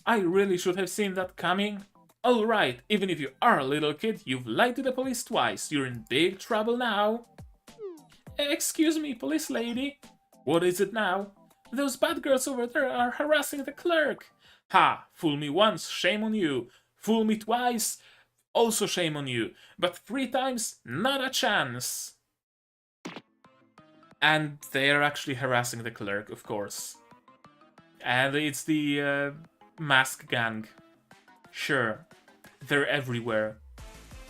I really should have seen that coming. Alright, even if you are a little kid, you've lied to the police twice. You're in big trouble now. Excuse me, police lady. What is it now? Those bad girls over there are harassing the clerk. Ha! Fool me once, shame on you. Fool me twice, also shame on you. But 3 times, not a chance. And they are actually harassing the clerk, of course. And it's the mask gang. Sure, they're everywhere.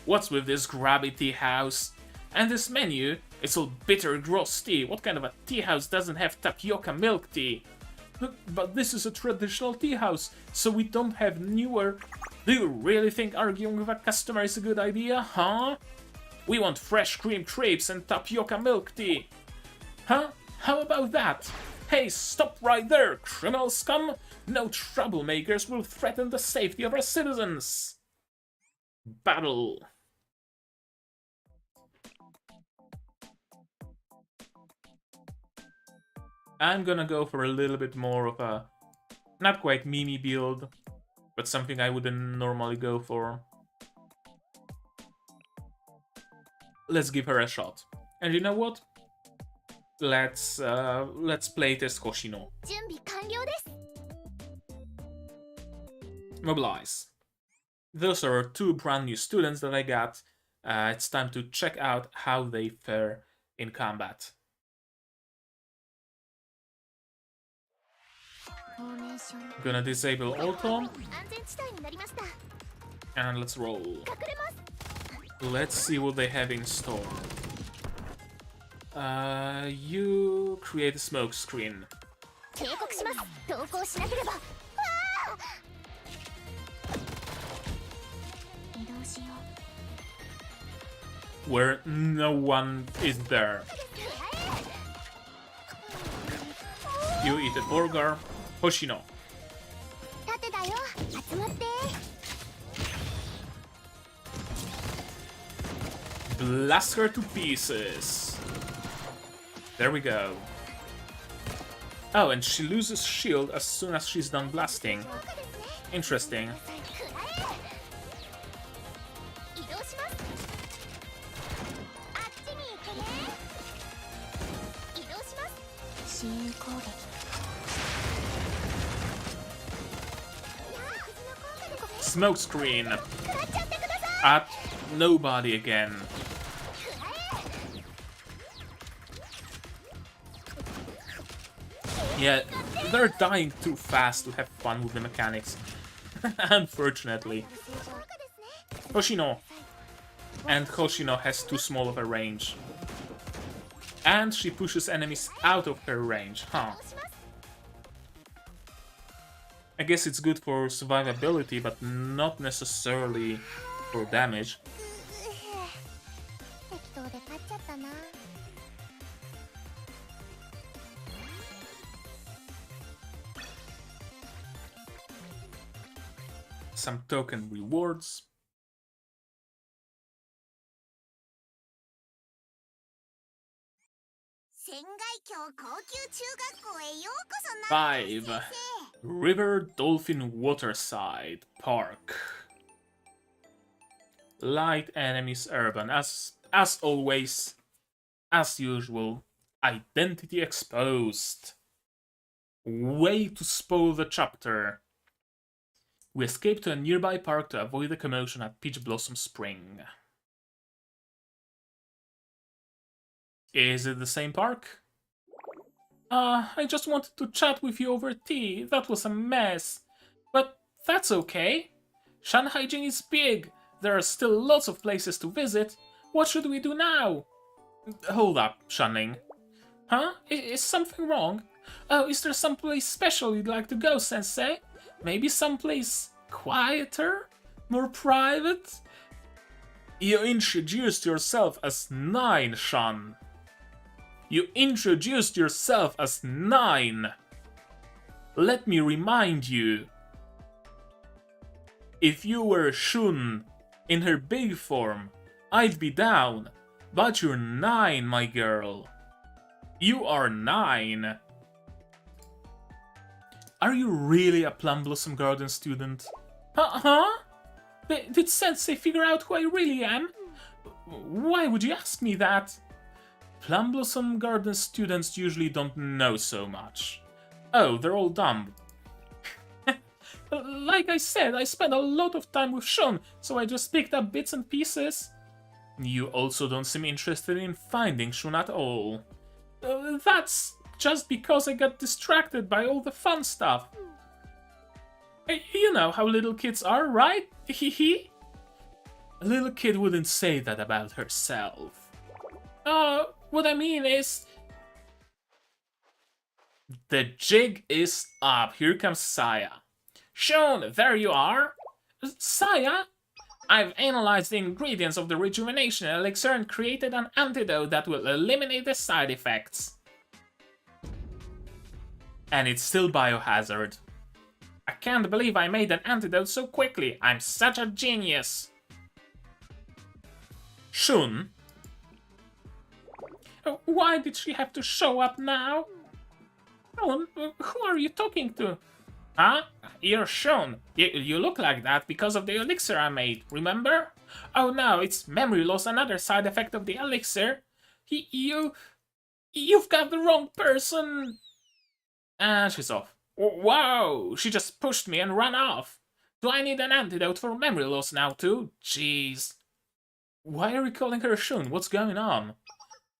What's with this grabby tea house? And this menu? It's all bitter, gross tea. What kind of a tea house doesn't have tapioca milk tea? But this is a traditional tea house, so we don't have newer... Do you really think arguing with a customer is a good idea, huh? We want fresh cream crepes and tapioca milk tea. Huh? How about that? Hey, stop right there, criminal scum! No troublemakers will threaten the safety of our citizens! Battle! I'm gonna go for a little bit more of a... not quite Mimi build, but something I wouldn't normally go for. Let's give her a shot. And you know what? Let's play test Hoshino. Mobilize. Those are 2 brand new students that I got. It's time to check out how they fare in combat. Gonna disable auto. And let's roll. Let's see what they have in store. You create a smoke screen. Where no one is there. You eat a burger. Hoshino. blast her to pieces. There we go. Oh, and she loses shield as soon as she's done blasting. Interesting. Smokescreen at nobody again. Yeah, they're dying too fast to have fun with the mechanics. Unfortunately. Hoshino. And Hoshino has too small of a range. And she pushes enemies out of her range, huh? I guess it's good for survivability, but not necessarily for damage. Some token rewards. Five. River Dolphin Waterside Park. Light enemies urban. As always, as usual, identity exposed. Way to spoil the chapter. We escape to a nearby park to avoid the commotion at Peach Blossom Spring. Is it the same park? I just wanted to chat with you over tea. That was a mess. But that's okay. Shanhaijin is big. There are still lots of places to visit. What should we do now? Hold up, Shanling. Huh? Is something wrong? Oh, is there someplace special you'd like to go, Sensei? Maybe someplace quieter? More private? You introduced yourself as 9, Shan. You introduced yourself as 9. Let me remind you. If you were Shun in her big form, I'd be down. But you're 9, my girl. You are 9. Are you really a Plum Blossom Garden student? Huh? Did Sensei figure out who I really am? Why would you ask me that? Plum Blossom Garden students usually don't know so much. Oh, they're all dumb. Like I said, I spent a lot of time with Shun, so I just picked up bits and pieces. You also don't seem interested in finding Shun at all. That's just because I got distracted by all the fun stuff. You know how little kids are, right? Hehe. A little kid wouldn't say that about herself. What I mean is... The jig is up. Here comes Saya. Shun, there you are. Saya? I've analyzed the ingredients of the rejuvenation elixir and created an antidote that will eliminate the side effects. And it's still biohazard. I can't believe I made an antidote so quickly. I'm such a genius. Shun? Why did she have to show up now? Oh, who are you talking to? Huh? You're Shun. You look like that because of the elixir I made, remember? Oh no, it's memory loss, another side effect of the elixir. You've got the wrong person. And she's off. Whoa, she just pushed me and ran off. Do I need an antidote for memory loss now too? Jeez. Why are you calling her Shun? What's going on?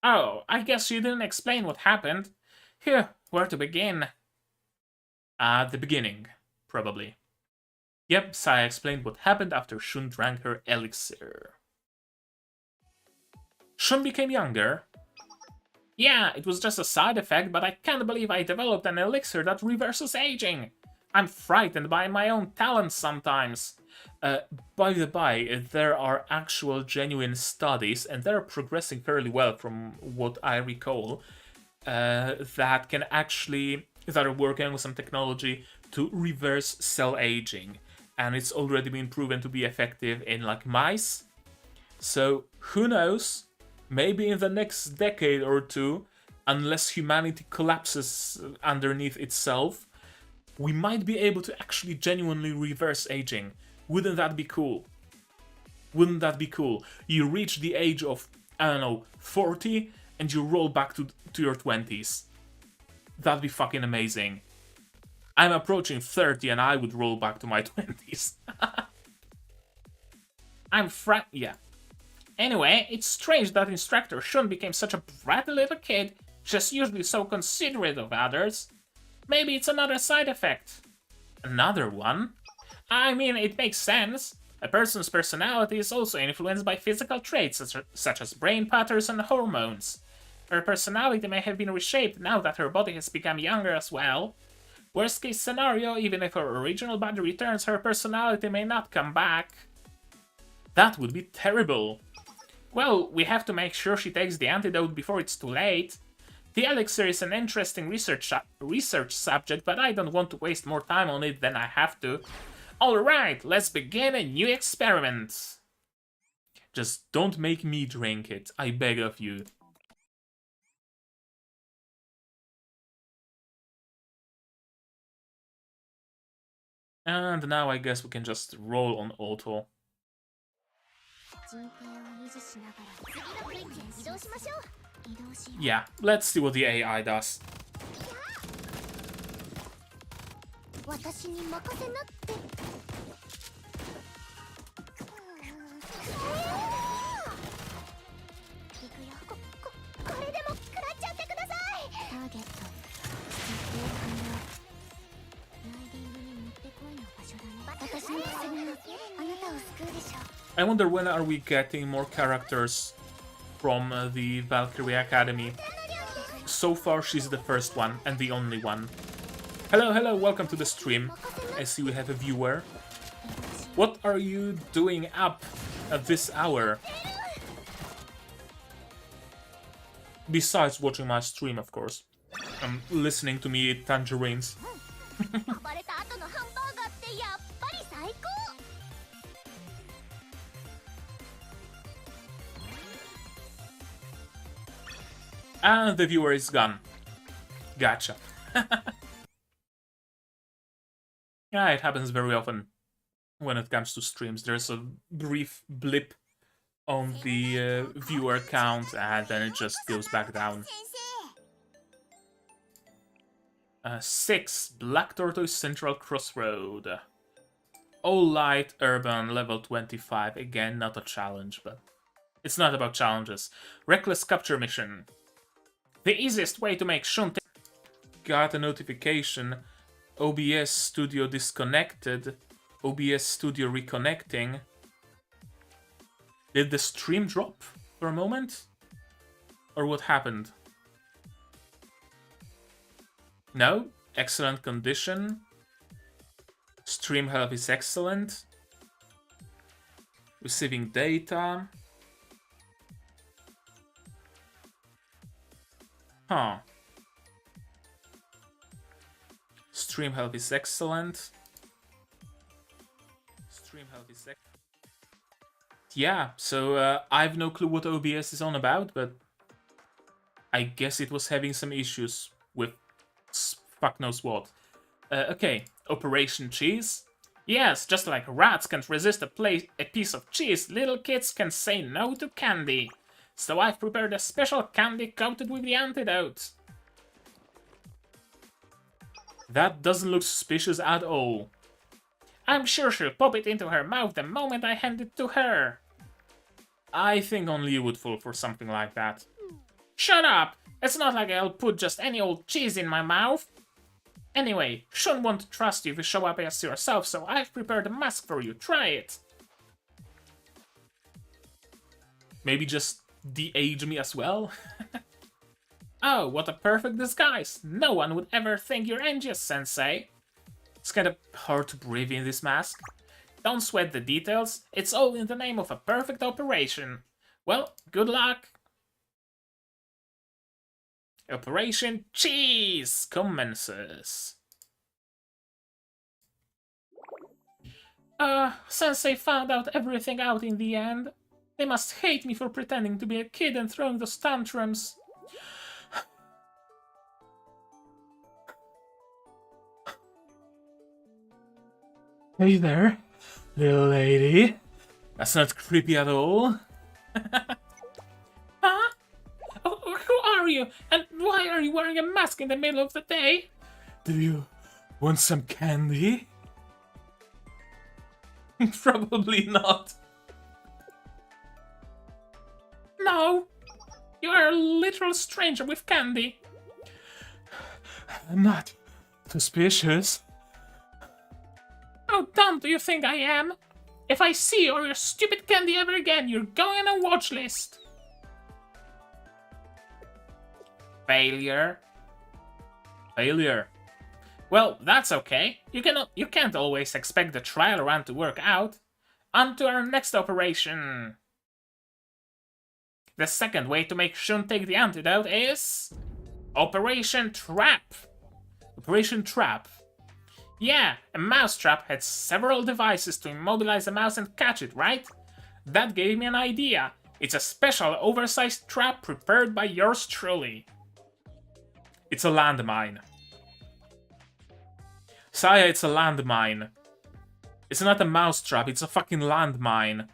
Oh, I guess you didn't explain what happened. Phew, where to begin? At the beginning, probably. Yep, Saya explained what happened after Shun drank her elixir. Shun became younger. Yeah, it was just a side effect, but I can't believe I developed an elixir that reverses aging. I'm frightened by my own talents sometimes. By the by, there are actual genuine studies, and they're progressing fairly well from what I recall, that are working on some technology to reverse cell aging. And it's already been proven to be effective in like mice. So Who knows? Maybe in the next decade or two, unless humanity collapses underneath itself, we might be able to actually genuinely reverse aging. Wouldn't that be cool? Wouldn't that be cool? You reach the age of, I don't know, 40, and you roll back to your 20s. That'd be fucking amazing. I'm approaching 30 and I would roll back to my 20s. Yeah. Anyway, it's strange that Instructor Shun became such a bratty little kid, just usually so considerate of others. Maybe it's another side effect. Another one? I mean, it makes sense. A person's personality is also influenced by physical traits such as brain patterns and hormones. Her personality may have been reshaped now that her body has become younger as well. Worst case scenario, even if her original body returns, her personality may not come back. That would be terrible. Well, we have to make sure she takes the antidote before it's too late. The elixir is an interesting research subject, but I don't want to waste more time on it than I have to. Alright, let's begin a new experiment. Just don't make me drink it, I beg of you. And now I guess we can just roll on auto. Yeah, let's see what the AI does. I wonder when are we getting more characters from the Valkyrie Academy. So far she's the first one and the only one. Hello, hello, welcome to the stream. I see we have a viewer. What are you doing up at this hour? Besides watching my stream, of course. I'm listening to me eat tangerines. And the viewer is gone. Gotcha. Yeah, it happens very often when it comes to streams. There's a brief blip on the viewer count and then it just goes back down. 6. Black Tortoise Central Crossroad. All light, urban, level 25. Again, not a challenge, but it's not about challenges. Reckless capture mission. The easiest way to make Shun got a notification. OBS Studio disconnected. OBS Studio reconnecting. Did the stream drop for a moment? Or what happened? No? Excellent condition. Stream health is excellent. Receiving data. Huh. Stream health is excellent. Stream health is excellent. Yeah, so I have no clue what OBS is on about, but I guess it was having some issues with fuck knows what. Okay, Operation Cheese. Yes, just like rats can't resist a piece of cheese, little kids can say no to candy. So I've prepared a special candy coated with the antidote. That doesn't look suspicious at all. I'm sure she'll pop it into her mouth the moment I hand it to her. I think only you would fall for something like that. Shut up! It's not like I'll put just any old cheese in my mouth. Anyway, Shun won't trust you if you show up as yourself, so I've prepared a mask for you. Try it. Maybe just de-age me as well? Oh, what a perfect disguise! No one would ever think you're Angius, Sensei. It's kind of hard to breathe in this mask. Don't sweat the details, it's all in the name of a perfect operation. Well, good luck! Operation Cheese commences. Sensei found out everything out in the end. They must hate me for pretending to be a kid and throwing those tantrums. Hey there, little lady. That's not creepy at all. Huh? Oh, who are you? And why are you wearing a mask in the middle of the day? Do you want some candy? Probably not. No. You are a literal stranger with candy. I'm not suspicious. How dumb do you think I am? If I see you or your stupid candy ever again, you're going on a watch list. Failure. Failure. Well, that's okay. You can't always expect the trial run to work out. On to our next operation. The second way to make Shun take the antidote is... Operation Trap. Operation Trap. Yeah, a mousetrap had several devices to immobilize a mouse and catch it, right? That gave me an idea. It's a special oversized trap prepared by yours truly. It's a landmine. Saya, it's a landmine. It's not a mousetrap, it's a fucking landmine.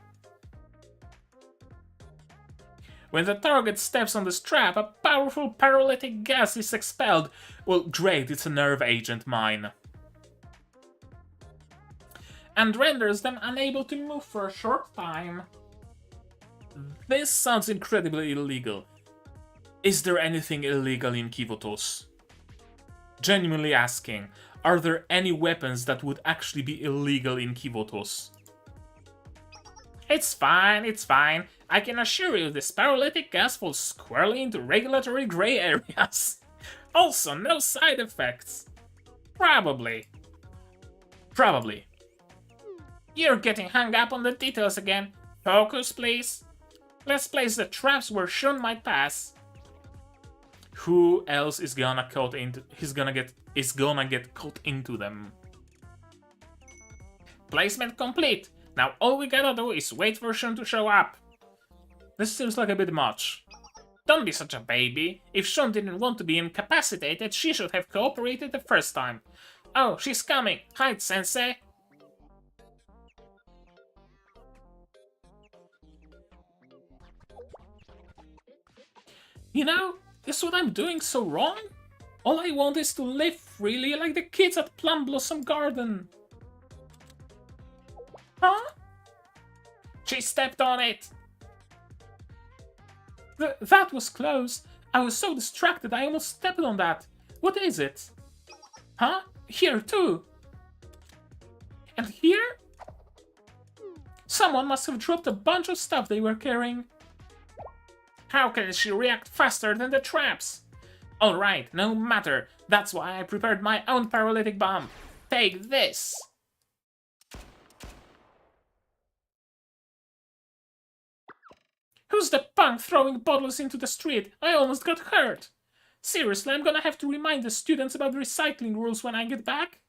When the target steps on this trap, a powerful paralytic gas is expelled. Well, great, it's a nerve agent mine. And renders them unable to move for a short time. This sounds incredibly illegal. Is there anything illegal in Kivotos? Genuinely asking, are there any weapons that would actually be illegal in Kivotos? It's fine, it's fine. I can assure you this paralytic gas falls squarely into regulatory gray areas. Also, no side effects. Probably. You're getting hung up on the details again. Focus, please. Let's place the traps where Shun might pass. Who else is gonna get caught into them? Placement complete. Now all we gotta do is wait for Shun to show up. This seems like a bit much. Don't be such a baby. If Shun didn't want to be incapacitated, she should have cooperated the first time. Oh, she's coming. Hide, sensei. You know, is what I'm doing so wrong? All I want is to live freely like the kids at Plum Blossom Garden. Huh? She stepped on it. That was close. I was so distracted I almost stepped on that. What is it? Huh? Here too. And here? Someone must have dropped a bunch of stuff they were carrying. How can she react faster than the traps? Alright, no matter. That's why I prepared my own paralytic bomb. Take this! Who's the punk throwing bottles into the street? I almost got hurt. Seriously, I'm gonna have to remind the students about recycling rules when I get back.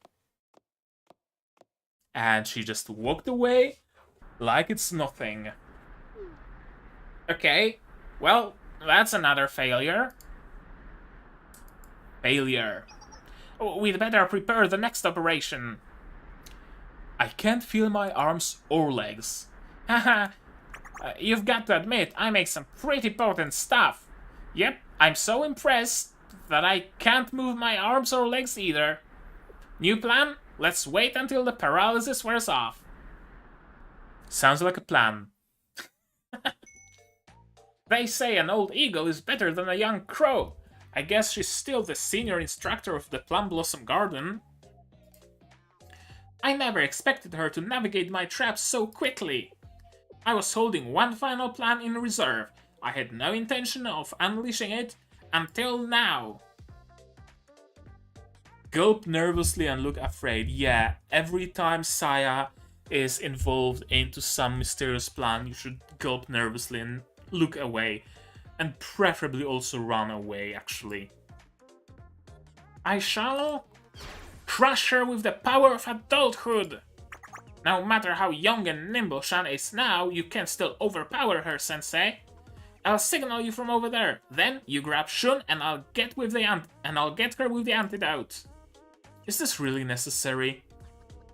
And she just walked away like it's nothing. Okay. Well, that's another failure. We'd better prepare the next operation. I can't feel my arms or legs. Haha, you've got to admit, I make some pretty potent stuff. Yep, I'm so impressed that I can't move my arms or legs either. New plan? Let's wait until the paralysis wears off. Sounds like a plan. They say an old eagle is better than a young crow. I guess she's still the senior instructor of the Plum Blossom Garden. I never expected her to navigate my traps so quickly. I was holding one final plan in reserve. I had no intention of unleashing it until now. Gulp nervously and look afraid. Yeah, every time Saya is involved into some mysterious plan, you should gulp nervously and look away, and preferably also run away, actually. I shall crush her with the power of adulthood. No matter how young and nimble Shan is now, you can still overpower her, Sensei. I'll signal you from over there. Then you grab Shun and I'll get her with the antidote. Is this really necessary?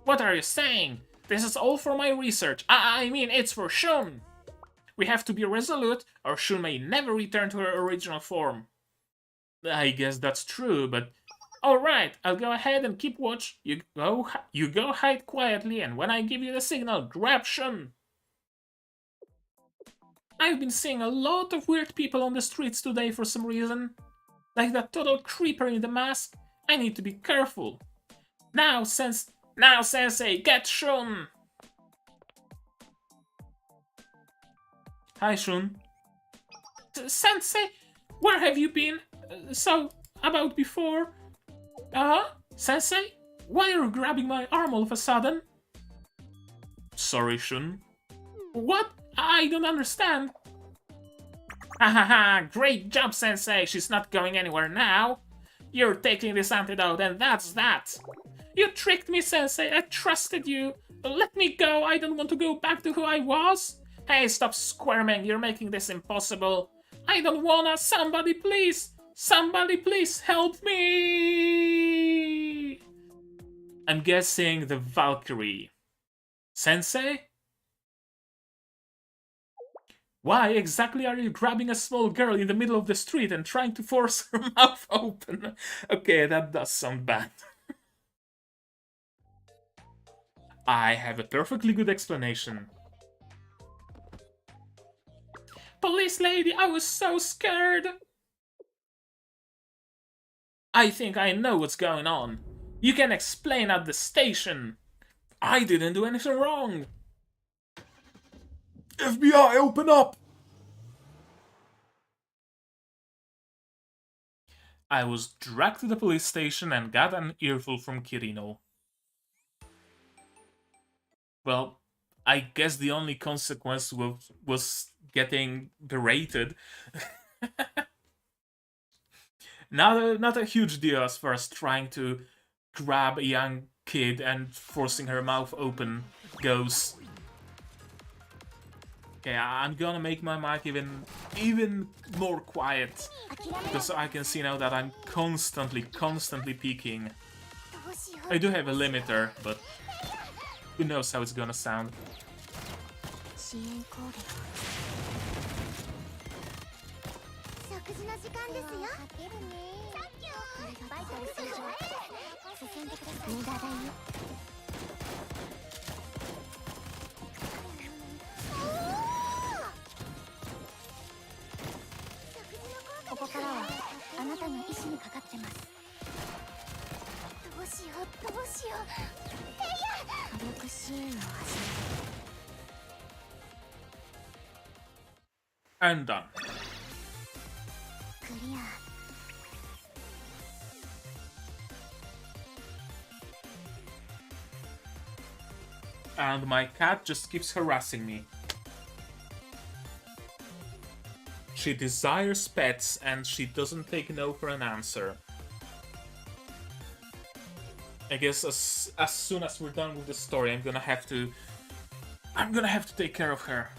What are you saying? This is all for my research. I mean, it's for Shun. We have to be resolute, or Shun may never return to her original form. I guess that's true, but... Alright, I'll go ahead and keep watch. You go hide quietly, and when I give you the signal, grab Shun. I've been seeing a lot of weird people on the streets today for some reason. Like that total creeper in the mask. I need to be careful. Now, Sensei, get Shun! Hi, Shun. Sensei, where have you been? About before? Sensei? Why are you grabbing my arm all of a sudden? Sorry, Shun. What? I don't understand. Ha, great job, Sensei. She's not going anywhere now. You're taking this antidote, and that's that. You tricked me, Sensei. I trusted you. Let me go. I don't want to go back to who I was. Hey, stop squirming. You're making this impossible. I don't wanna. Somebody please help me. I'm guessing the Valkyrie. Sensei? Why exactly are you grabbing a small girl in the middle of the street and trying to force her mouth open? Okay, that does sound bad. I have a perfectly good explanation. Police lady, I was so scared! I think I know what's going on. You can explain at the station. I didn't do anything wrong. FBI, open up! I was dragged to the police station and got an earful from Kirino. Well, I guess the only consequence was getting berated. Not a huge deal as far as trying to grab a young kid and forcing her mouth open goes. Okay, I'm gonna make my mic even more quiet, because I can see now that I'm constantly peaking. I do have a limiter, but who knows how it's gonna sound. And done. And my cat just keeps harassing me. She desires pets and she doesn't take no for an answer. I guess as soon as we're done with the story, I'm gonna have to take care of her.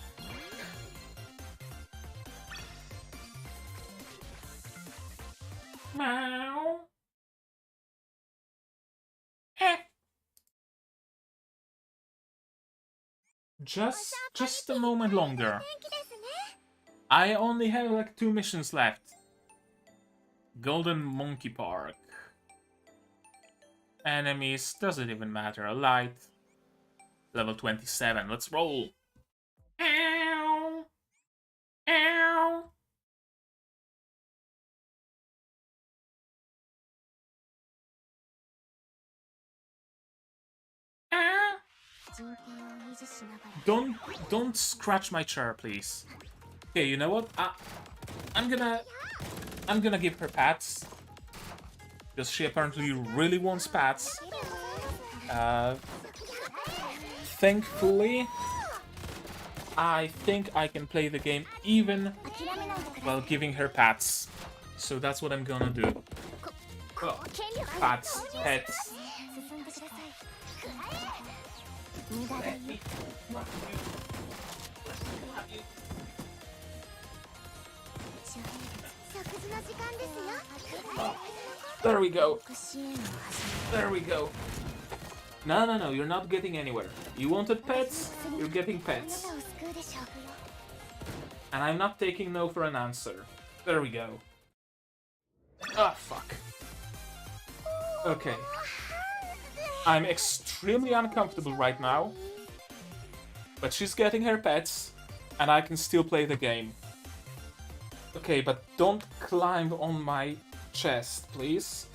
Meow. Just a moment longer. I only have like 2 missions left. Golden Monkey Park. Enemies, doesn't even matter. A light. Level 27, let's roll. Ow! Ow! Ah! Don't scratch my chair, please. Okay, you know what? I'm gonna give her pats. Because she apparently really wants pats. Thankfully, I think I can play the game even while giving her pats. So that's what I'm gonna do. Oh, pats, pets. Let me slap you. Let's slap you. Oh, there we go. There we go. No, you're not getting anywhere. You wanted pets? You're getting pets. And I'm not taking no for an answer. There we go. Ah, fuck. Okay. I'm extremely uncomfortable right now. But she's getting her pets, and I can still play the game. Okay, but don't climb on my chest, please.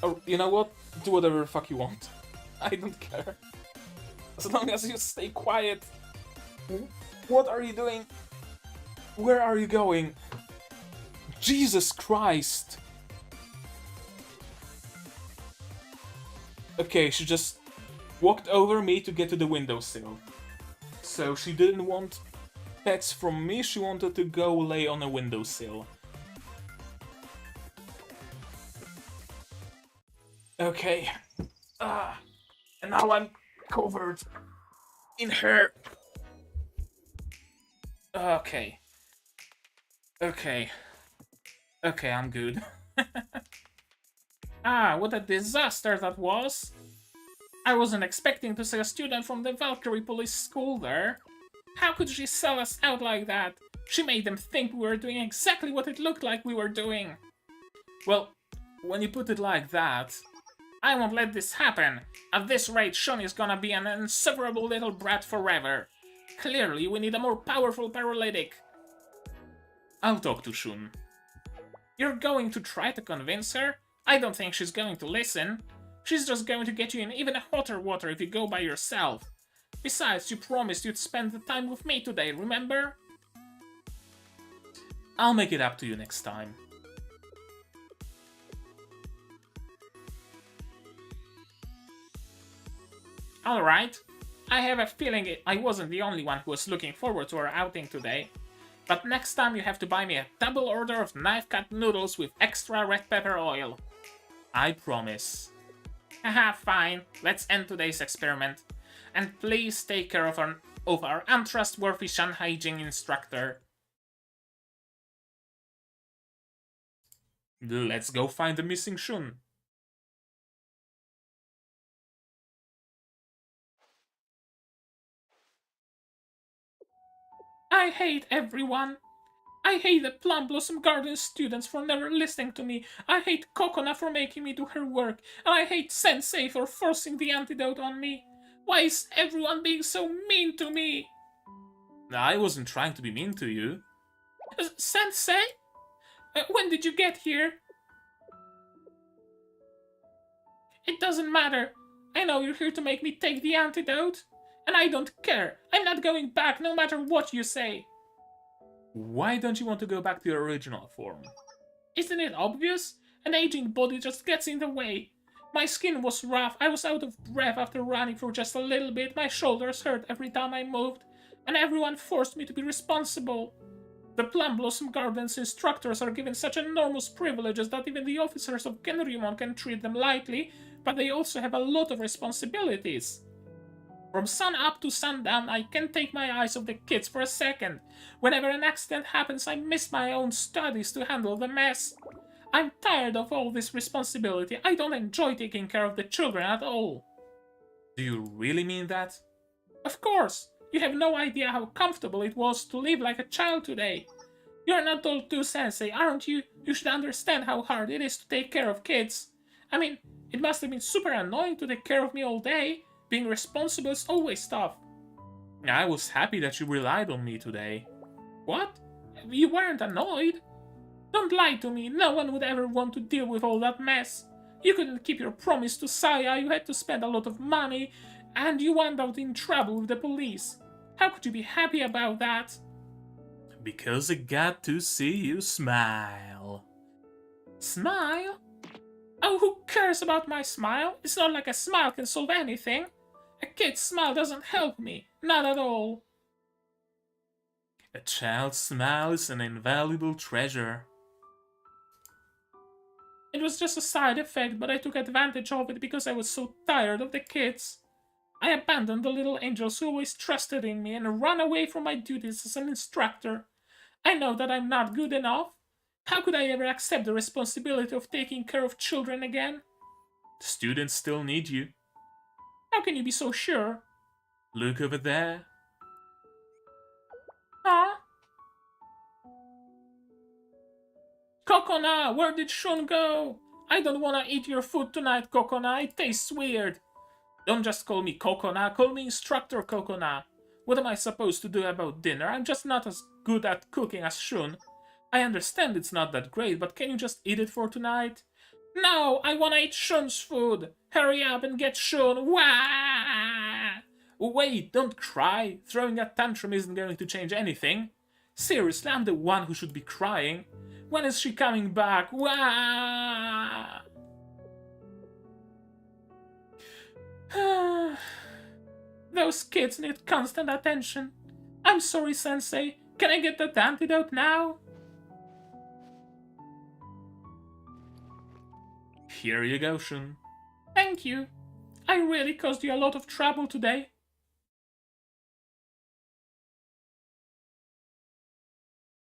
Or, you know what? Do whatever the fuck you want. I don't care. As long as you stay quiet. What are you doing? Where are you going? Jesus Christ! Okay, she just walked over me to get to the windowsill. So she didn't want pets from me, she wanted to go lay on a windowsill. Okay. And now I'm covered in hair. Okay. Okay, I'm good. What a disaster that was! I wasn't expecting to see a student from the Valkyrie Police School there. How could she sell us out like that? She made them think we were doing exactly what it looked like we were doing. Well, when you put it like that, I won't let this happen. At this rate, Shun is gonna be an insufferable little brat forever. Clearly, we need a more powerful paralytic. I'll talk to Shun. You're going to try to convince her? I don't think she's going to listen. She's just going to get you in even hotter water if you go by yourself. Besides, you promised you'd spend the time with me today, remember? I'll make it up to you next time. Alright. I have a feeling I wasn't the only one who was looking forward to our outing today. But next time you have to buy me a double order of knife-cut noodles with extra red pepper oil. I promise. Haha, fine. Let's end today's experiment. And please take care of our untrustworthy Shanghai Jing instructor. Let's go find the missing Shun. I hate everyone. I hate the Plum Blossom Garden students for never listening to me. I hate Kokona for making me do her work. And I hate Sensei for forcing the antidote on me. Why is everyone being so mean to me? I wasn't trying to be mean to you. Sensei? When did you get here? It doesn't matter. I know you're here to make me take the antidote. And I don't care. I'm not going back no matter what you say. Why don't you want to go back to your original form? Isn't it obvious? An aging body just gets in the way. My skin was rough, I was out of breath after running for just a little bit, my shoulders hurt every time I moved, and everyone forced me to be responsible. The Plum Blossom Garden's instructors are given such enormous privileges that even the officers of Genryumon can treat them lightly, but they also have a lot of responsibilities. From sun up to sundown, I can't take my eyes off the kids for a second. Whenever an accident happens, I miss my own studies to handle the mess. I'm tired of all this responsibility. I don't enjoy taking care of the children at all. Do you really mean that? Of course. You have no idea how comfortable it was to live like a child today. You're an adult too, Sensei, aren't you? You should understand how hard it is to take care of kids. I mean, it must have been super annoying to take care of me all day. Being responsible is always tough. I was happy that you relied on me today. What? You weren't annoyed? Don't lie to me, no one would ever want to deal with all that mess. You couldn't keep your promise to Saya, you had to spend a lot of money, and you wound up in trouble with the police. How could you be happy about that? Because I got to see you smile. Smile? Oh, who cares about my smile? It's not like a smile can solve anything. A kid's smile doesn't help me, not at all. A child's smile is an invaluable treasure. It was just a side effect, but I took advantage of it because I was so tired of the kids. I abandoned the little angels who always trusted in me and ran away from my duties as an instructor. I know that I'm not good enough. How could I ever accept the responsibility of taking care of children again? The students still need you. How can you be so sure? Look over there. Huh? Kokona, where did Shun go? I don't wanna eat your food tonight, Kokona. It tastes weird. Don't just call me Kokona, call me Instructor Kokona. What am I supposed to do about dinner? I'm just not as good at cooking as Shun. I understand it's not that great, but can you just eat it for tonight? No, I wanna eat Shun's food. Hurry up and get Shun. Wah! Wait, don't cry. Throwing a tantrum isn't going to change anything. Seriously, I'm the one who should be crying. When is she coming back? Wah! Those kids need constant attention. I'm sorry, Sensei. Can I get that antidote now? Here you go, Shun. Thank you. I really caused you a lot of trouble today.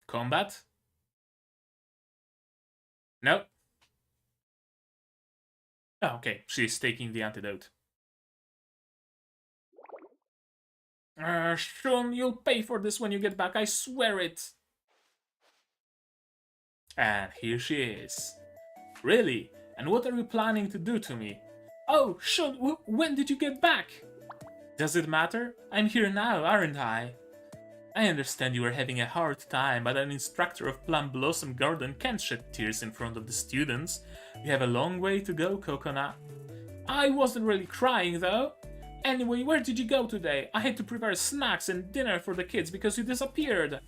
Combat? No. Oh, okay, she's taking the antidote. Shun, you'll pay for this when you get back, I swear it. And here she is. Really? And what are you planning to do to me? Oh, Shun, when did you get back? Does it matter? I'm here now, aren't I? I understand you are having a hard time, but an instructor of Plum Blossom Garden can't shed tears in front of the students. You have a long way to go, Kokona. I wasn't really crying, though. Anyway, where did you go today? I had to prepare snacks and dinner for the kids because you disappeared.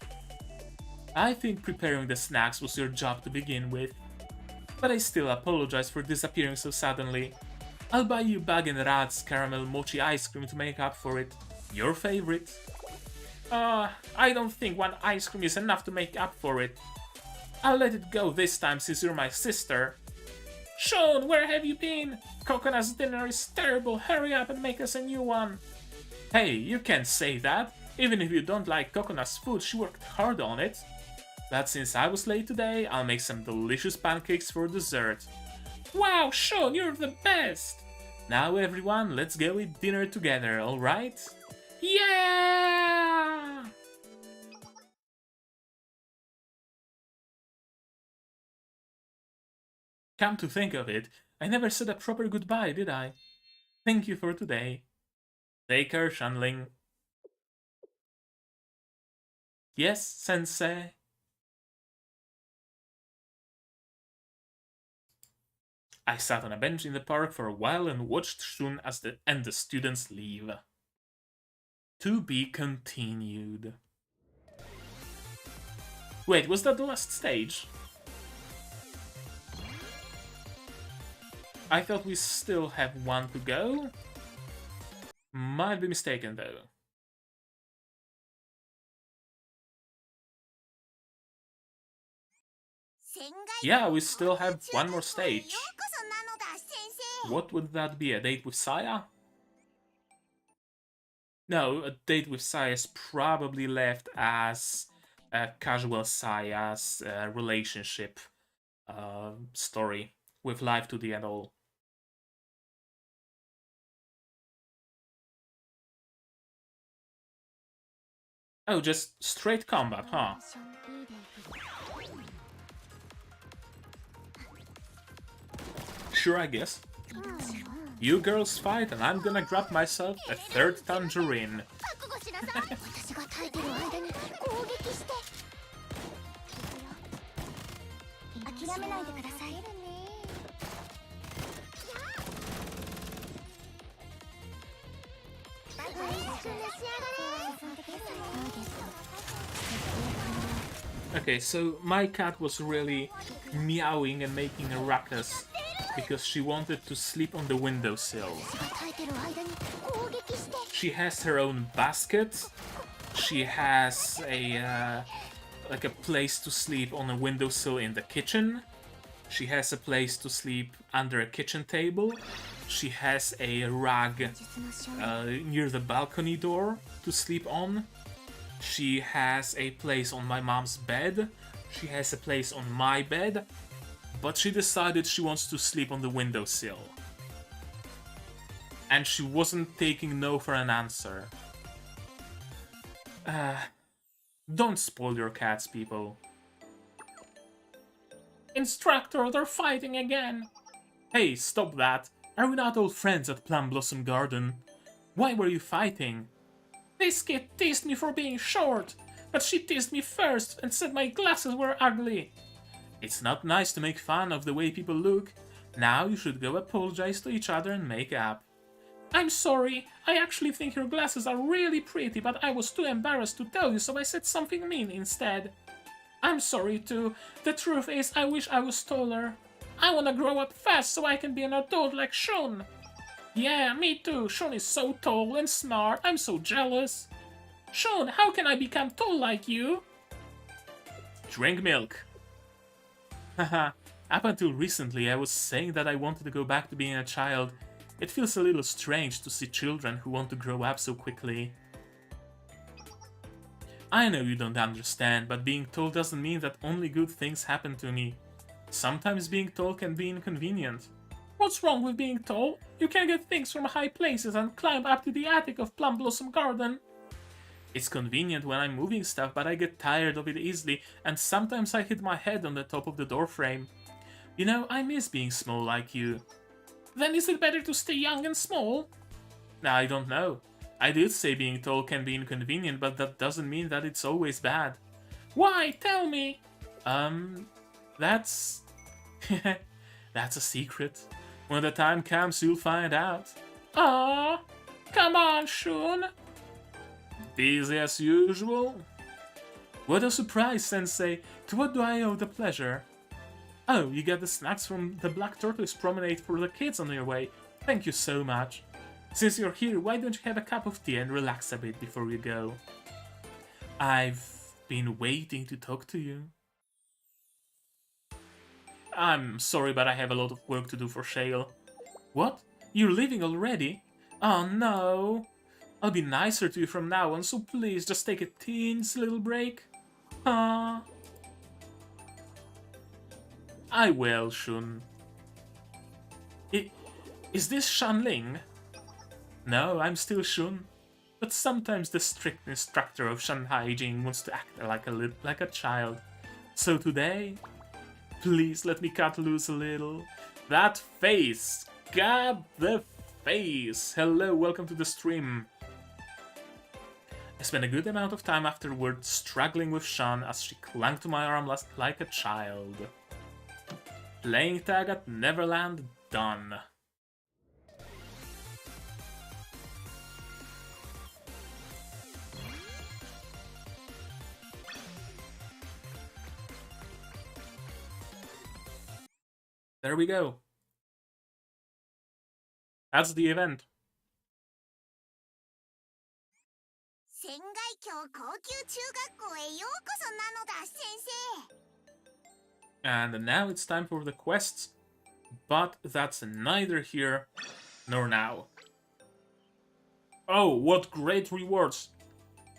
I think preparing the snacks was your job to begin with. But I still apologize for disappearing so suddenly. I'll buy you Bag and Rad's caramel mochi ice cream to make up for it. Your favorite. I don't think one ice cream is enough to make up for it. I'll let it go this time since you're my sister. Shun, where have you been? Kokona's dinner is terrible. Hurry up and make us a new one. Hey, you can't say that. Even if you don't like Kokona's food, she worked hard on it. But since I was late today, I'll make some delicious pancakes for dessert. Wow, Shun, you're the best! Now everyone, let's go eat dinner together, alright? Yeah! Come to think of it, I never said a proper goodbye, did I? Thank you for today. Take care, Shanling. Yes, Sensei. I sat on a bench in the park for a while and watched Shun as the students leave. To be continued. Wait, was that the last stage? I thought we still have one to go. Might be mistaken though. Yeah, we still have one more stage. What would that be? A date with Saya? No, a date with Saya is probably left as a casual Saya's relationship story with life to the end all. Oh, just straight combat, huh? Sure, I guess. You girls fight and I'm gonna grab myself a third tangerine. Okay, so my cat was really meowing and making a ruckus because she wanted to sleep on the windowsill. She has her own basket. She has a like a place to sleep on a windowsill in the kitchen. She has a place to sleep under a kitchen table. She has a rug near the balcony door to sleep on. She has a place on my mom's bed. She has a place on my bed. But she decided she wants to sleep on the windowsill. And she wasn't taking no for an answer. Don't spoil your cats, people. Instructor, they're fighting again! Hey, stop that! Are we not old friends at Plum Blossom Garden? Why were you fighting? This kid teased me for being short, but she teased me first and said my glasses were ugly. It's not nice to make fun of the way people look. Now you should go apologize to each other and make up. I'm sorry, I actually think your glasses are really pretty, but I was too embarrassed to tell you, so I said something mean instead. I'm sorry too. The truth is, I wish I was taller. I wanna grow up fast so I can be an adult like Shun. Yeah, me too. Shun is so tall and smart. I'm so jealous. Shun, how can I become tall like you? Drink milk. Haha, up until recently I was saying that I wanted to go back to being a child. It feels a little strange to see children who want to grow up so quickly. I know you don't understand, but being tall doesn't mean that only good things happen to me. Sometimes being tall can be inconvenient. What's wrong with being tall? You can get things from high places and climb up to the attic of Plum Blossom Garden. It's convenient when I'm moving stuff, but I get tired of it easily, and sometimes I hit my head on the top of the door frame. You know, I miss being small like you. Then is it better to stay young and small? I don't know. I did say being tall can be inconvenient, but that doesn't mean that it's always bad. Why? Tell me! That's... That's a secret. When the time comes, you'll find out. Ah, come on, Shun! Busy as usual? What a surprise, Sensei! To what do I owe the pleasure? Oh, you get the snacks from the Black Tortoise Promenade for the kids on your way. Thank you so much. Since you're here, why don't you have a cup of tea and relax a bit before you go? I've been waiting to talk to you. I'm sorry, but I have a lot of work to do for Schale. What? You're leaving already? Oh no! I'll be nicer to you from now on, so please just take a teensy little break. Ah. I will, Shun. Is this Shanling? No, I'm still Shun. But sometimes the strict instructor of Shan Hygiene wants to act like a child. So today, please let me cut loose a little. That face! God, the face! Hello, welcome to the stream. I spent a good amount of time afterward struggling with Shan as she clung to my arm like a child. Playing tag at Neverland, done. There we go. That's the event. And now it's time for the quests, but that's neither here nor now. Oh, what great rewards!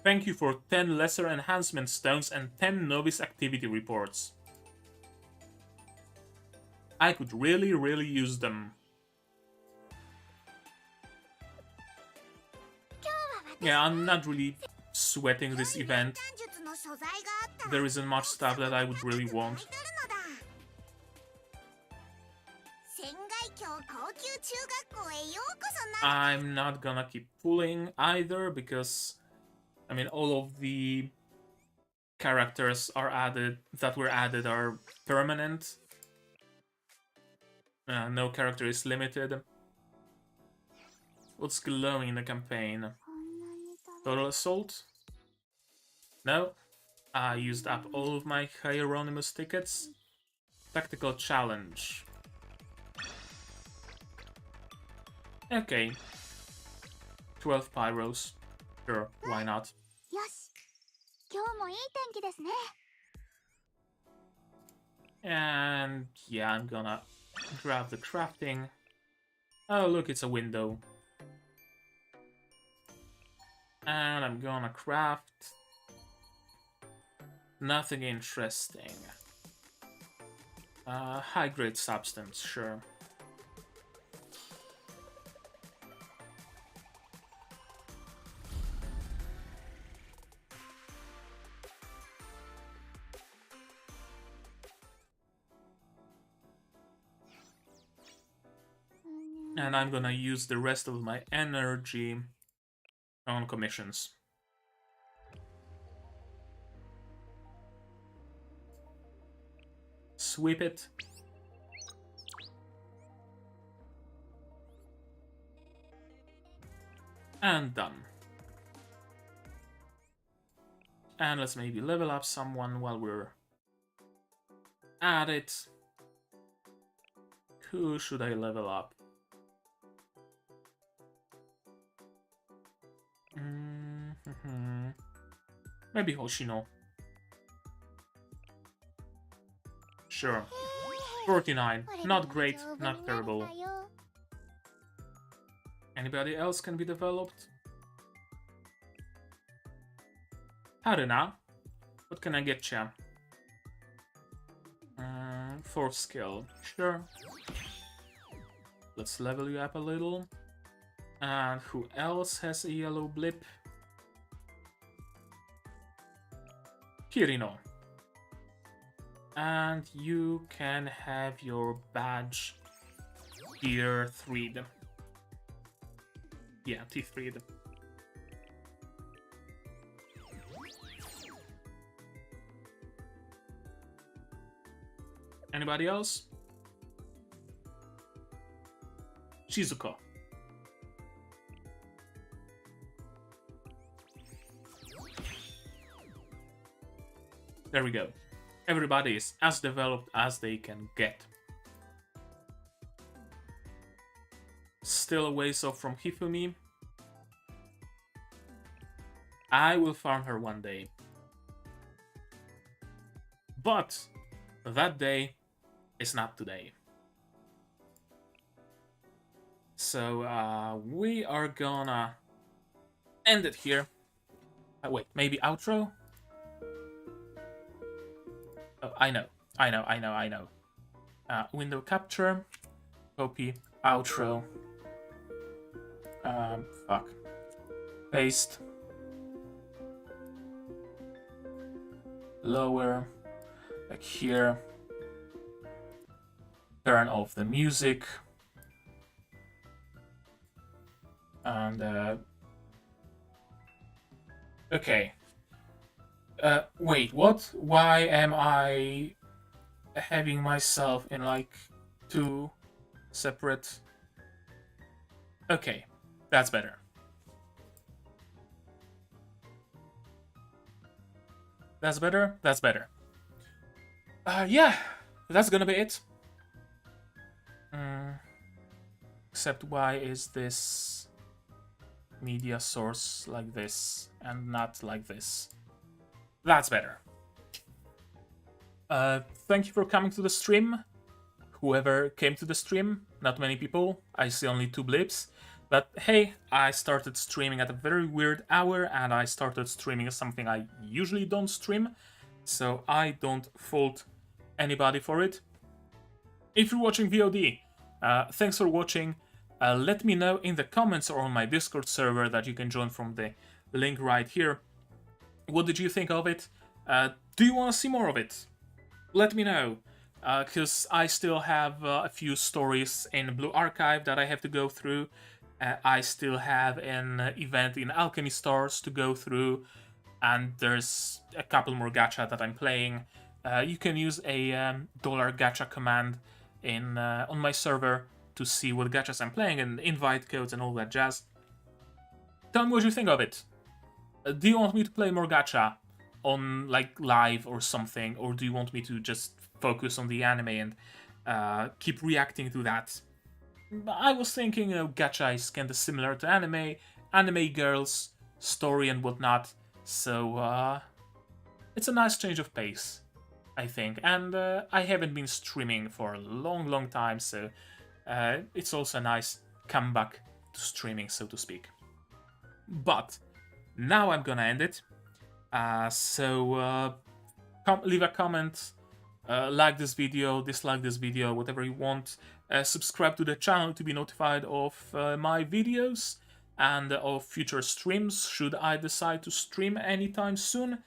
Thank you for 10 lesser enhancement stones and 10 novice activity reports. I could really use them. Yeah, I'm not really sweating this event. There isn't much stuff that I would really want. I'm not gonna keep pulling either, because I mean all of the characters that were added are permanent. No character is limited. What's glowing in the campaign? Total Assault? No. I used up all of my Hieronymus tickets. Tactical Challenge. Okay. 12 pyros. Sure, why not? And yeah, I'm gonna grab the crafting. Oh, look, it's a window. And I'm gonna craft nothing interesting. High-grade substance, sure. And I'm gonna use the rest of my energy on commissions. Sweep it. And done. And let's maybe level up someone while we're at it. Who should I level up? Maybe Hoshino. Sure. 49. Not great, not terrible. Anybody else can be developed? Haruna. What can I get ya? 4 skill. Sure. Let's level you up a little. And who else has a yellow blip? Kirino. And you can have your badge tier 3'd. Yeah, T3'd. Anybody else? Shizuko. There we go. Everybody is as developed as they can get. Still a ways off from Hifumi. I will farm her one day. But that day is not today. So we are gonna end it here. Wait, maybe outro? Oh, I know. Window capture, copy, outro. Fuck. Paste. Lower, like here. Turn off the music. And, okay. Wait, what? Why am I having myself in, like, 2 separate... Okay, that's better. That's better? That's better. Yeah, that's gonna be it. Except why is this media source like this and not like this? That's better. Thank you for coming to the stream. Whoever came to the stream, not many people. I see only 2 blips. But hey, I started streaming at a very weird hour, and I started streaming something I usually don't stream, so I don't fault anybody for it. If you're watching VOD, thanks for watching. Let me know in the comments or on my Discord server that you can join from the link right here. What did you think of it? Do you want to see more of it? Let me know, because I still have a few stories in Blue Archive that I have to go through. I still have an event in Alchemy Stars to go through, and there's a couple more gacha that I'm playing. You can use a $gacha command on my server to see what gachas I'm playing and invite codes and all that jazz. Tell me what you think of it. Do you want me to play more gacha on like live or something, or do you want me to just focus on the anime and keep reacting to that? I was thinking, gacha is kind of similar to anime girls, story and whatnot, so it's a nice change of pace, I think. And I haven't been streaming for a long time, so it's also a nice come back to streaming, so to speak. But now I'm gonna end it. Leave a comment, like this video, dislike this video, whatever you want. Subscribe to the channel to be notified of my videos and of future streams, should I decide to stream anytime soon.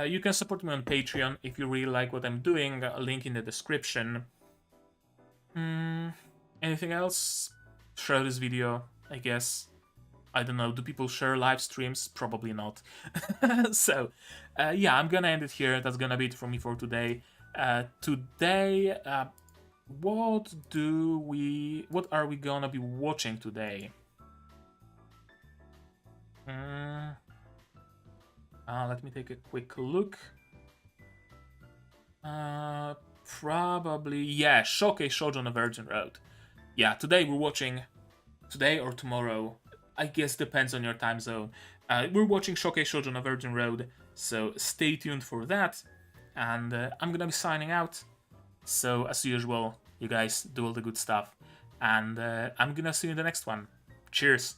You can support me on Patreon if you really like what I'm doing, link in the description. Anything else? Share this video, I guess. I don't know, do people share live streams? Probably not. So, yeah, I'm gonna end it here. That's gonna be it from me for today. What are we gonna be watching today? Let me take a quick look. Probably, yeah, Shokei Shoujo on a Virgin Road. Yeah, today we're watching, today or tomorrow, I guess depends on your time zone. We're watching Shokei Shoujo on a Virgin Road, so stay tuned for that. And I'm gonna be signing out. So as usual, you guys do all the good stuff, and I'm gonna see you in the next one. Cheers.